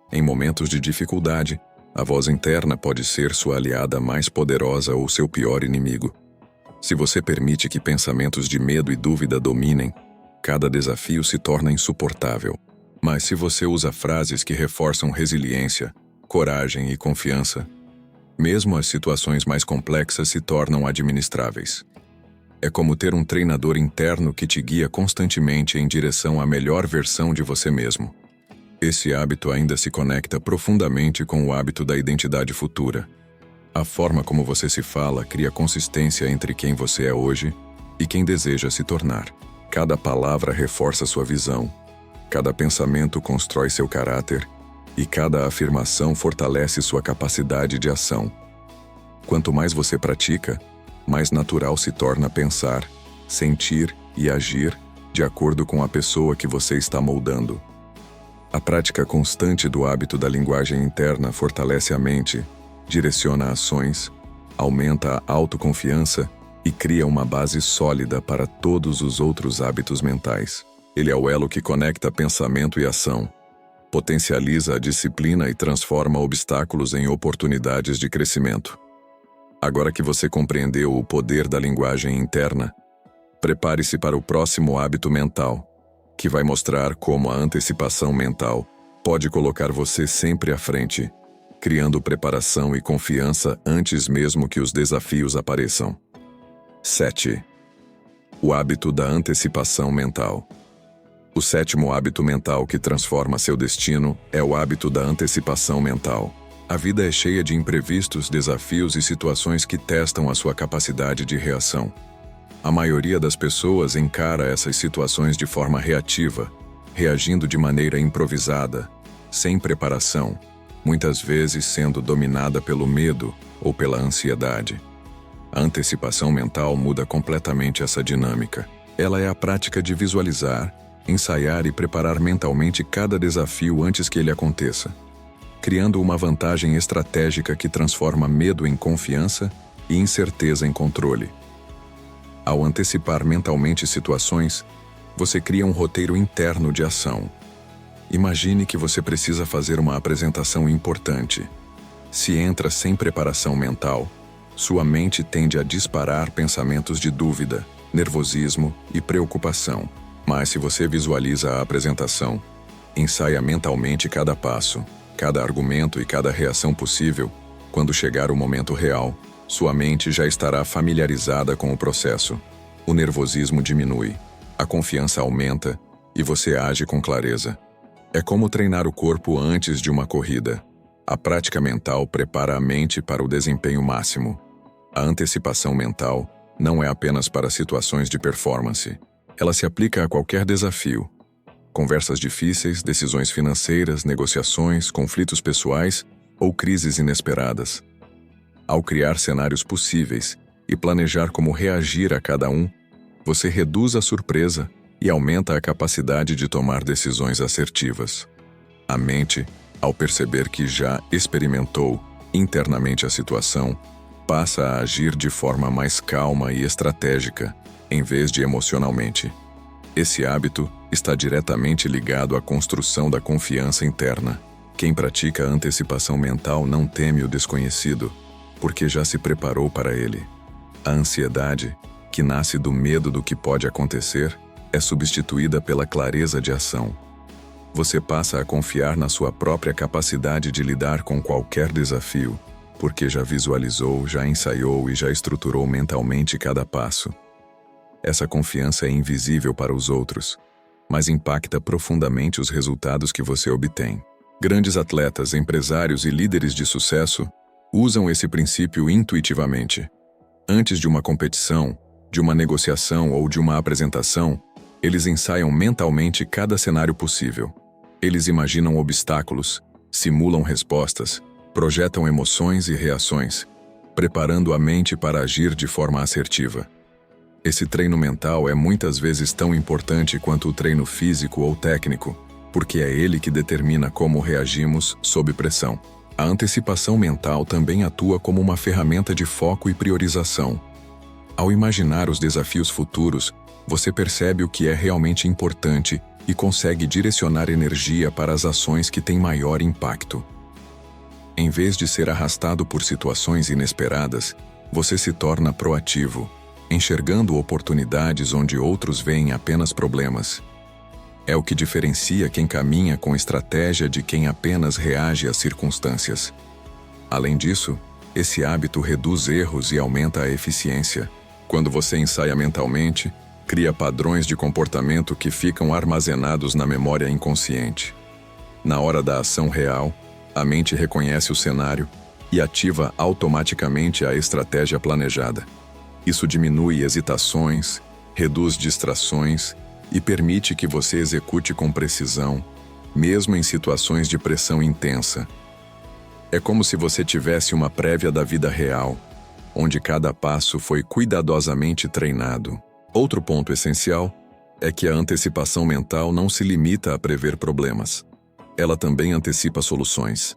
Em momentos de dificuldade, a voz interna pode ser sua aliada mais poderosa ou seu pior inimigo. Se você permite que pensamentos de medo e dúvida dominem, cada desafio se torna insuportável. Mas se você usa frases que reforçam resiliência, coragem e confiança, mesmo as situações mais complexas se tornam administráveis. É como ter um treinador interno que te guia constantemente em direção à melhor versão de você mesmo. Esse hábito ainda se conecta profundamente com o hábito da identidade futura. A forma como você se fala cria consistência entre quem você é hoje e quem deseja se tornar. Cada palavra reforça sua visão, cada pensamento constrói seu caráter e cada afirmação fortalece sua capacidade de ação. Quanto mais você pratica, mais natural se torna pensar, sentir e agir de acordo com a pessoa que você está moldando. A prática constante do hábito da linguagem interna fortalece a mente, direciona ações, aumenta a autoconfiança e cria uma base sólida para todos os outros hábitos mentais. Ele é o elo que conecta pensamento e ação, potencializa a disciplina e transforma obstáculos em oportunidades de crescimento. Agora que você compreendeu o poder da linguagem interna, prepare-se para o próximo hábito mental, que vai mostrar como a antecipação mental pode colocar você sempre à frente, criando preparação e confiança antes mesmo que os desafios apareçam. 7. O hábito da antecipação mental. O sétimo hábito mental que transforma seu destino é o hábito da antecipação mental. A vida é cheia de imprevistos, desafios e situações que testam a sua capacidade de reação. A maioria das pessoas encara essas situações de forma reativa, reagindo de maneira improvisada, sem preparação, muitas vezes sendo dominada pelo medo ou pela ansiedade. A antecipação mental muda completamente essa dinâmica. Ela é a prática de visualizar, ensaiar e preparar mentalmente cada desafio antes que ele aconteça, criando uma vantagem estratégica que transforma medo em confiança e incerteza em controle. Ao antecipar mentalmente situações, você cria um roteiro interno de ação. Imagine que você precisa fazer uma apresentação importante. Se entra sem preparação mental, sua mente tende a disparar pensamentos de dúvida, nervosismo e preocupação. Mas se você visualiza a apresentação, ensaia mentalmente cada passo, cada argumento e cada reação possível, quando chegar o momento real, sua mente já estará familiarizada com o processo. O nervosismo diminui, a confiança aumenta e você age com clareza. É como treinar o corpo antes de uma corrida. A prática mental prepara a mente para o desempenho máximo. A antecipação mental não é apenas para situações de performance. Ela se aplica a qualquer desafio. Conversas difíceis, decisões financeiras, negociações, conflitos pessoais ou crises inesperadas. Ao criar cenários possíveis e planejar como reagir a cada um, você reduz a surpresa e aumenta a capacidade de tomar decisões assertivas. A mente, ao perceber que já experimentou internamente a situação, passa a agir de forma mais calma e estratégica, em vez de emocionalmente. Esse hábito está diretamente ligado à construção da confiança interna. Quem pratica a antecipação mental não teme o desconhecido, porque já se preparou para ele. A ansiedade, que nasce do medo do que pode acontecer, é substituída pela clareza de ação. Você passa a confiar na sua própria capacidade de lidar com qualquer desafio, porque já visualizou, já ensaiou e já estruturou mentalmente cada passo. Essa confiança é invisível para os outros, mas impacta profundamente os resultados que você obtém. Grandes atletas, empresários e líderes de sucesso usam esse princípio intuitivamente. Antes de uma competição, de uma negociação ou de uma apresentação, eles ensaiam mentalmente cada cenário possível. Eles imaginam obstáculos, simulam respostas, projetam emoções e reações, preparando a mente para agir de forma assertiva. Esse treino mental é muitas vezes tão importante quanto o treino físico ou técnico, porque é ele que determina como reagimos sob pressão. A antecipação mental também atua como uma ferramenta de foco e priorização. Ao imaginar os desafios futuros, você percebe o que é realmente importante e consegue direcionar energia para as ações que têm maior impacto. Em vez de ser arrastado por situações inesperadas, você se torna proativo, enxergando oportunidades onde outros veem apenas problemas. É o que diferencia quem caminha com estratégia de quem apenas reage às circunstâncias. Além disso, esse hábito reduz erros e aumenta a eficiência. Quando você ensaia mentalmente, cria padrões de comportamento que ficam armazenados na memória inconsciente. Na hora da ação real, a mente reconhece o cenário e ativa automaticamente a estratégia planejada. Isso diminui hesitações, reduz distrações e permite que você execute com precisão, mesmo em situações de pressão intensa. É como se você tivesse uma prévia da vida real, onde cada passo foi cuidadosamente treinado. Outro ponto essencial é que a antecipação mental não se limita a prever problemas. Ela também antecipa soluções.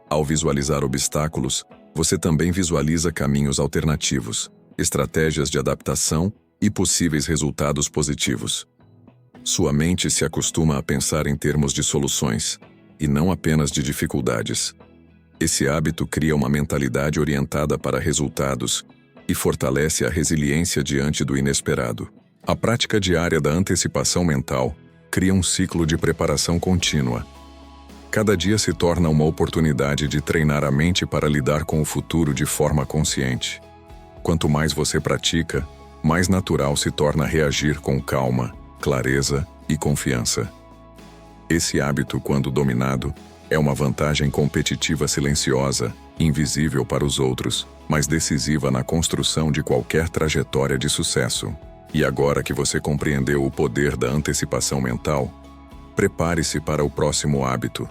Ao visualizar obstáculos, você também visualiza caminhos alternativos, estratégias de adaptação e possíveis resultados positivos. Sua mente se acostuma a pensar em termos de soluções, e não apenas de dificuldades. Esse hábito cria uma mentalidade orientada para resultados e fortalece a resiliência diante do inesperado. A prática diária da antecipação mental cria um ciclo de preparação contínua. Cada dia se torna uma oportunidade de treinar a mente para lidar com o futuro de forma consciente. Quanto mais você pratica, mais natural se torna reagir com calma, clareza e confiança. Esse hábito, quando dominado, é uma vantagem competitiva silenciosa, invisível para os outros, mas decisiva na construção de qualquer trajetória de sucesso. E agora que você compreendeu o poder da antecipação mental, prepare-se para o próximo hábito,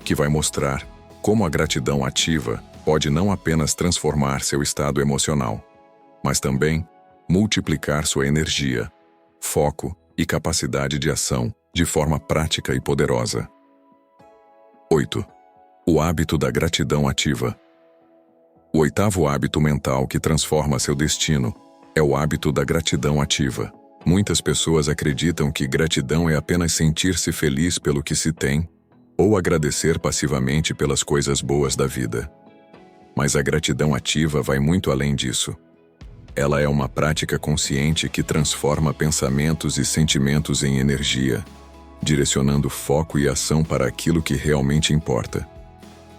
que vai mostrar como a gratidão ativa pode não apenas transformar seu estado emocional, mas também multiplicar sua energia, foco e capacidade de ação de forma prática e poderosa. 8. O hábito da gratidão ativa. O oitavo hábito mental que transforma seu destino é o hábito da gratidão ativa. Muitas pessoas acreditam que gratidão é apenas sentir-se feliz pelo que se tem ou agradecer passivamente pelas coisas boas da vida. Mas a gratidão ativa vai muito além disso. Ela é uma prática consciente que transforma pensamentos e sentimentos em energia, direcionando foco e ação para aquilo que realmente importa.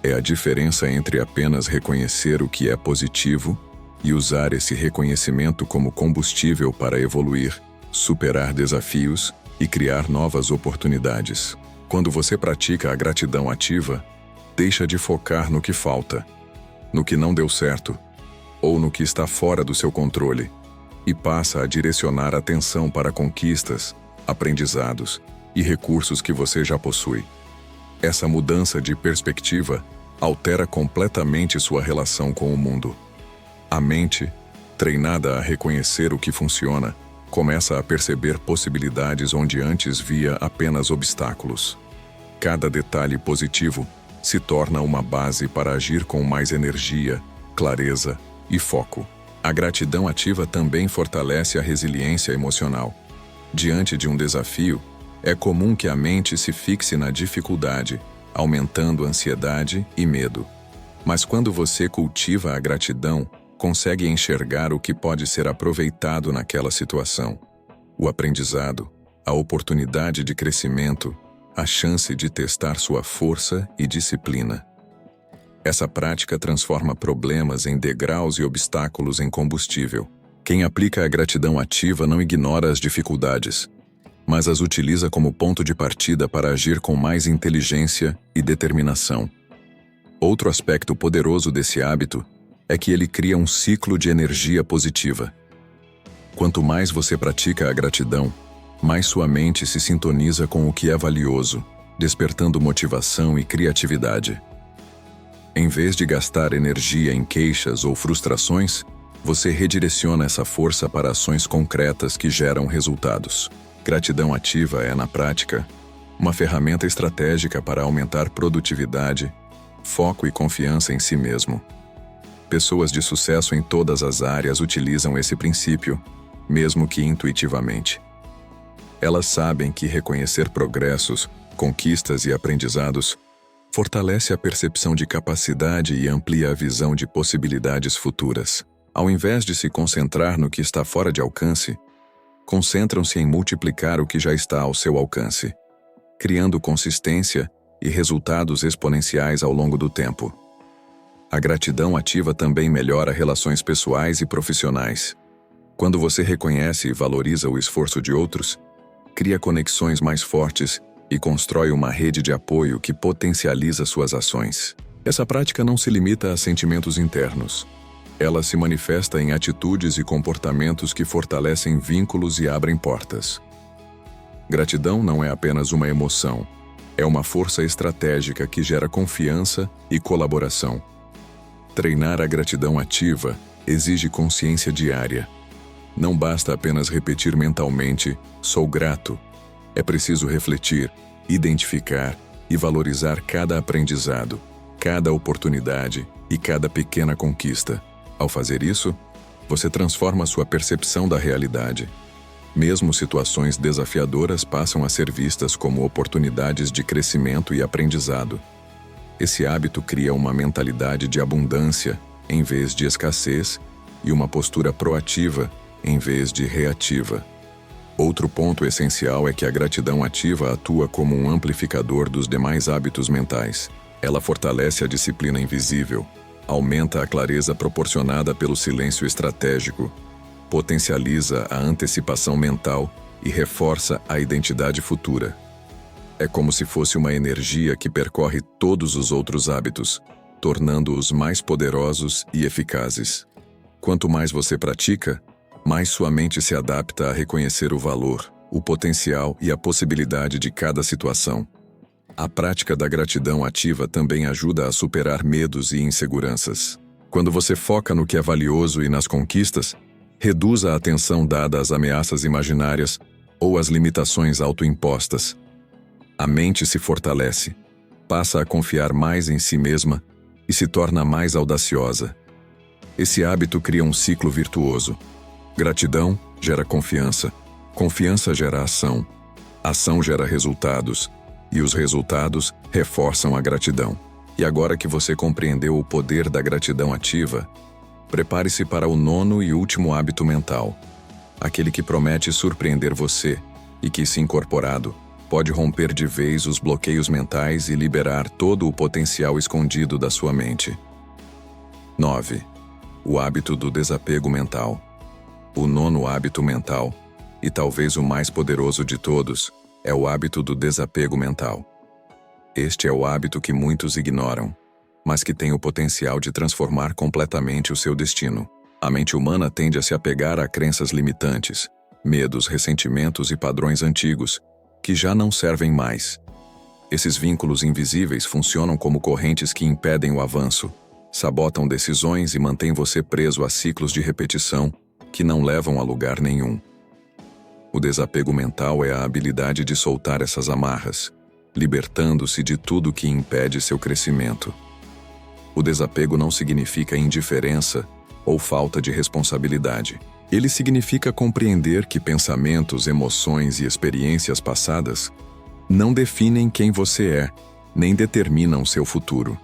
É a diferença entre apenas reconhecer o que é positivo e usar esse reconhecimento como combustível para evoluir, superar desafios e criar novas oportunidades. Quando você pratica a gratidão ativa, deixa de focar no que falta, no que não deu certo, ou no que está fora do seu controle, e passa a direcionar atenção para conquistas, aprendizados e recursos que você já possui. Essa mudança de perspectiva altera completamente sua relação com o mundo. A mente, treinada a reconhecer o que funciona, começa a perceber possibilidades onde antes via apenas obstáculos. Cada detalhe positivo se torna uma base para agir com mais energia, clareza e foco. A gratidão ativa também fortalece a resiliência emocional. Diante de um desafio, é comum que a mente se fixe na dificuldade, aumentando ansiedade e medo. Mas quando você cultiva a gratidão, consegue enxergar o que pode ser aproveitado naquela situação. O aprendizado, a oportunidade de crescimento, a chance de testar sua força e disciplina. Essa prática transforma problemas em degraus e obstáculos em combustível. Quem aplica a gratidão ativa não ignora as dificuldades, mas as utiliza como ponto de partida para agir com mais inteligência e determinação. Outro aspecto poderoso desse hábito é que ele cria um ciclo de energia positiva. Quanto mais você pratica a gratidão, mais sua mente se sintoniza com o que é valioso, despertando motivação e criatividade. Em vez de gastar energia em queixas ou frustrações, você redireciona essa força para ações concretas que geram resultados. Gratidão ativa é, na prática, uma ferramenta estratégica para aumentar produtividade, foco e confiança em si mesmo. Pessoas de sucesso em todas as áreas utilizam esse princípio, mesmo que intuitivamente. Elas sabem que reconhecer progressos, conquistas e aprendizados fortalece a percepção de capacidade e amplia a visão de possibilidades futuras. Ao invés de se concentrar no que está fora de alcance, concentram-se em multiplicar o que já está ao seu alcance, criando consistência e resultados exponenciais ao longo do tempo. A gratidão ativa também melhora relações pessoais e profissionais. Quando você reconhece e valoriza o esforço de outros, cria conexões mais fortes e constrói uma rede de apoio que potencializa suas ações. Essa prática não se limita a sentimentos internos. Ela se manifesta em atitudes e comportamentos que fortalecem vínculos e abrem portas. Gratidão não é apenas uma emoção, é uma força estratégica que gera confiança e colaboração. Treinar a gratidão ativa exige consciência diária. Não basta apenas repetir mentalmente, "sou grato". É preciso refletir, identificar e valorizar cada aprendizado, cada oportunidade e cada pequena conquista. Ao fazer isso, você transforma sua percepção da realidade. Mesmo situações desafiadoras passam a ser vistas como oportunidades de crescimento e aprendizado. Esse hábito cria uma mentalidade de abundância em vez de escassez e uma postura proativa em vez de reativa. Outro ponto essencial é que a gratidão ativa atua como um amplificador dos demais hábitos mentais. Ela fortalece a disciplina invisível, aumenta a clareza proporcionada pelo silêncio estratégico, potencializa a antecipação mental e reforça a identidade futura. É como se fosse uma energia que percorre todos os outros hábitos, tornando-os mais poderosos e eficazes. Quanto mais você pratica, mais sua mente se adapta a reconhecer o valor, o potencial e a possibilidade de cada situação. A prática da gratidão ativa também ajuda a superar medos e inseguranças. Quando você foca no que é valioso e nas conquistas, reduz a atenção dada às ameaças imaginárias ou às limitações autoimpostas. A mente se fortalece, passa a confiar mais em si mesma e se torna mais audaciosa. Esse hábito cria um ciclo virtuoso. Gratidão gera confiança, confiança gera ação, ação gera resultados, e os resultados reforçam a gratidão. E agora que você compreendeu o poder da gratidão ativa, prepare-se para o 9º e último hábito mental, aquele que promete surpreender você e que, se incorporado, pode romper de vez os bloqueios mentais e liberar todo o potencial escondido da sua mente. 9. O hábito do desapego mental. O 9º hábito mental, e talvez o mais poderoso de todos, é o hábito do desapego mental. Este é o hábito que muitos ignoram, mas que tem o potencial de transformar completamente o seu destino. A mente humana tende a se apegar a crenças limitantes, medos, ressentimentos e padrões antigos, que já não servem mais. Esses vínculos invisíveis funcionam como correntes que impedem o avanço, sabotam decisões e mantêm você preso a ciclos de repetição que não levam a lugar nenhum. O desapego mental é a habilidade de soltar essas amarras, libertando-se de tudo que impede seu crescimento. O desapego não significa indiferença ou falta de responsabilidade. Ele significa compreender que pensamentos, emoções e experiências passadas não definem quem você é, nem determinam seu futuro.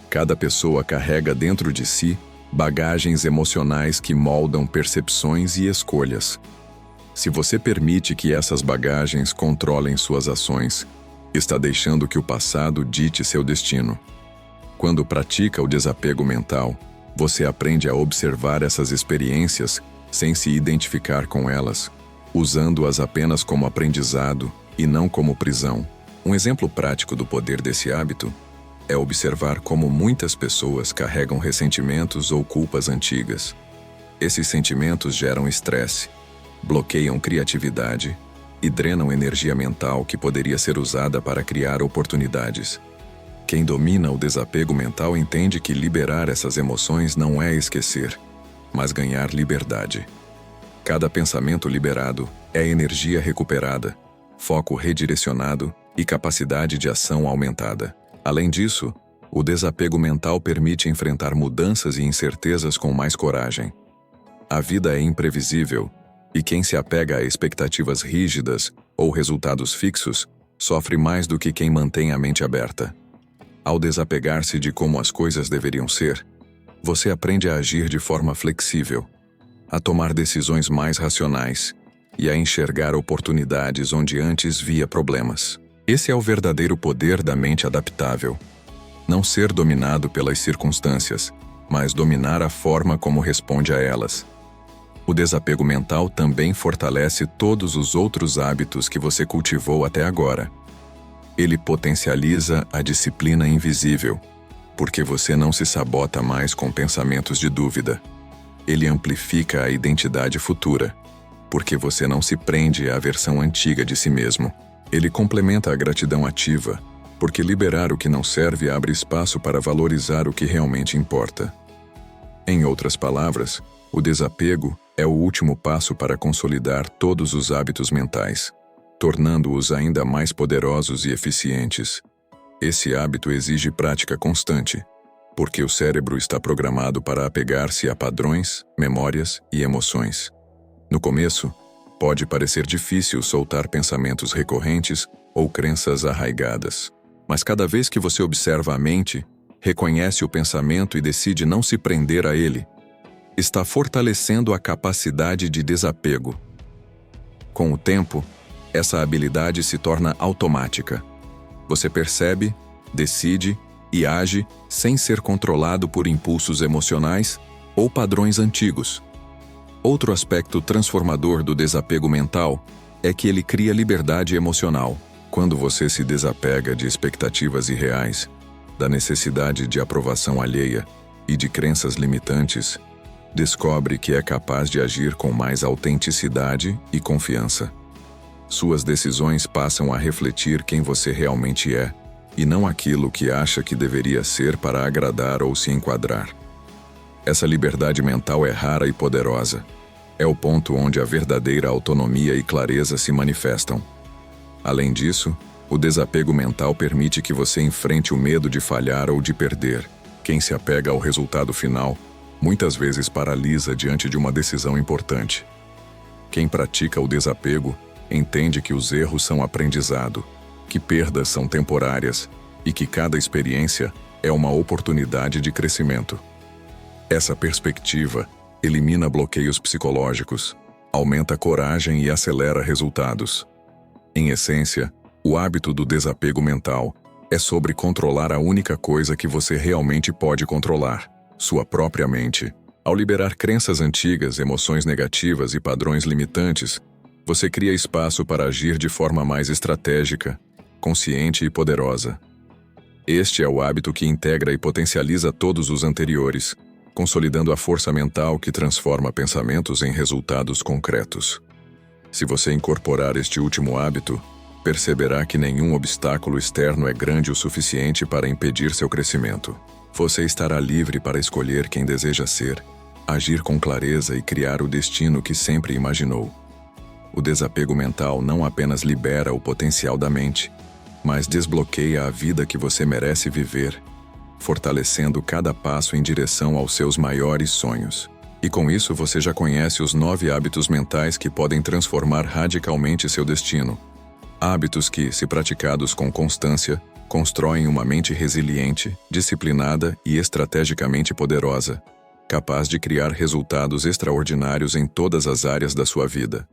Cada pessoa carrega dentro de si bagagens emocionais que moldam percepções e escolhas. Se você permite que essas bagagens controlem suas ações, está deixando que o passado dite seu destino. Quando pratica o desapego mental, você aprende a observar essas experiências sem se identificar com elas, usando-as apenas como aprendizado e não como prisão. Um exemplo prático do poder desse hábito é observar como muitas pessoas carregam ressentimentos ou culpas antigas. Esses sentimentos geram estresse, bloqueiam criatividade e drenam energia mental que poderia ser usada para criar oportunidades. Quem domina o desapego mental entende que liberar essas emoções não é esquecer, mas ganhar liberdade. Cada pensamento liberado é energia recuperada, foco redirecionado e capacidade de ação aumentada. Além disso, o desapego mental permite enfrentar mudanças e incertezas com mais coragem. A vida é imprevisível, e quem se apega a expectativas rígidas ou resultados fixos sofre mais do que quem mantém a mente aberta. Ao desapegar-se de como as coisas deveriam ser, você aprende a agir de forma flexível, a tomar decisões mais racionais e a enxergar oportunidades onde antes via problemas. Esse é o verdadeiro poder da mente adaptável. Não ser dominado pelas circunstâncias, mas dominar a forma como responde a elas. O desapego mental também fortalece todos os outros hábitos que você cultivou até agora. Ele potencializa a disciplina invisível, porque você não se sabota mais com pensamentos de dúvida. Ele amplifica a identidade futura, porque você não se prende à versão antiga de si mesmo. Ele complementa a gratidão ativa, porque liberar o que não serve abre espaço para valorizar o que realmente importa. Em outras palavras, o desapego é o último passo para consolidar todos os hábitos mentais, tornando-os ainda mais poderosos e eficientes. Esse hábito exige prática constante, porque o cérebro está programado para apegar-se a padrões, memórias e emoções. No começo, pode parecer difícil soltar pensamentos recorrentes ou crenças arraigadas, mas cada vez que você observa a mente, reconhece o pensamento e decide não se prender a ele, está fortalecendo a capacidade de desapego. Com o tempo, essa habilidade se torna automática. Você percebe, decide e age sem ser controlado por impulsos emocionais ou padrões antigos. Outro aspecto transformador do desapego mental é que ele cria liberdade emocional. Quando você se desapega de expectativas irreais, da necessidade de aprovação alheia e de crenças limitantes, descobre que é capaz de agir com mais autenticidade e confiança. Suas decisões passam a refletir quem você realmente é, e não aquilo que acha que deveria ser para agradar ou se enquadrar. Essa liberdade mental é rara e poderosa. É o ponto onde a verdadeira autonomia e clareza se manifestam. Além disso, o desapego mental permite que você enfrente o medo de falhar ou de perder. Quem se apega ao resultado final, muitas vezes paralisa diante de uma decisão importante. Quem pratica o desapego entende que os erros são aprendizado, que perdas são temporárias e que cada experiência é uma oportunidade de crescimento. Essa perspectiva elimina bloqueios psicológicos, aumenta a coragem e acelera resultados. Em essência, o hábito do desapego mental é sobre controlar a única coisa que você realmente pode controlar, sua própria mente. Ao liberar crenças antigas, emoções negativas e padrões limitantes, você cria espaço para agir de forma mais estratégica, consciente e poderosa. Este é o hábito que integra e potencializa todos os anteriores, consolidando a força mental que transforma pensamentos em resultados concretos. Se você incorporar este último hábito, perceberá que nenhum obstáculo externo é grande o suficiente para impedir seu crescimento. Você estará livre para escolher quem deseja ser, agir com clareza e criar o destino que sempre imaginou. O desapego mental não apenas libera o potencial da mente, mas desbloqueia a vida que você merece viver. fortalecendo cada passo em direção aos seus maiores sonhos. E com isso você já conhece os 9 hábitos mentais que podem transformar radicalmente seu destino. Hábitos que, se praticados com constância, constroem uma mente resiliente, disciplinada e estrategicamente poderosa, capaz de criar resultados extraordinários em todas as áreas da sua vida.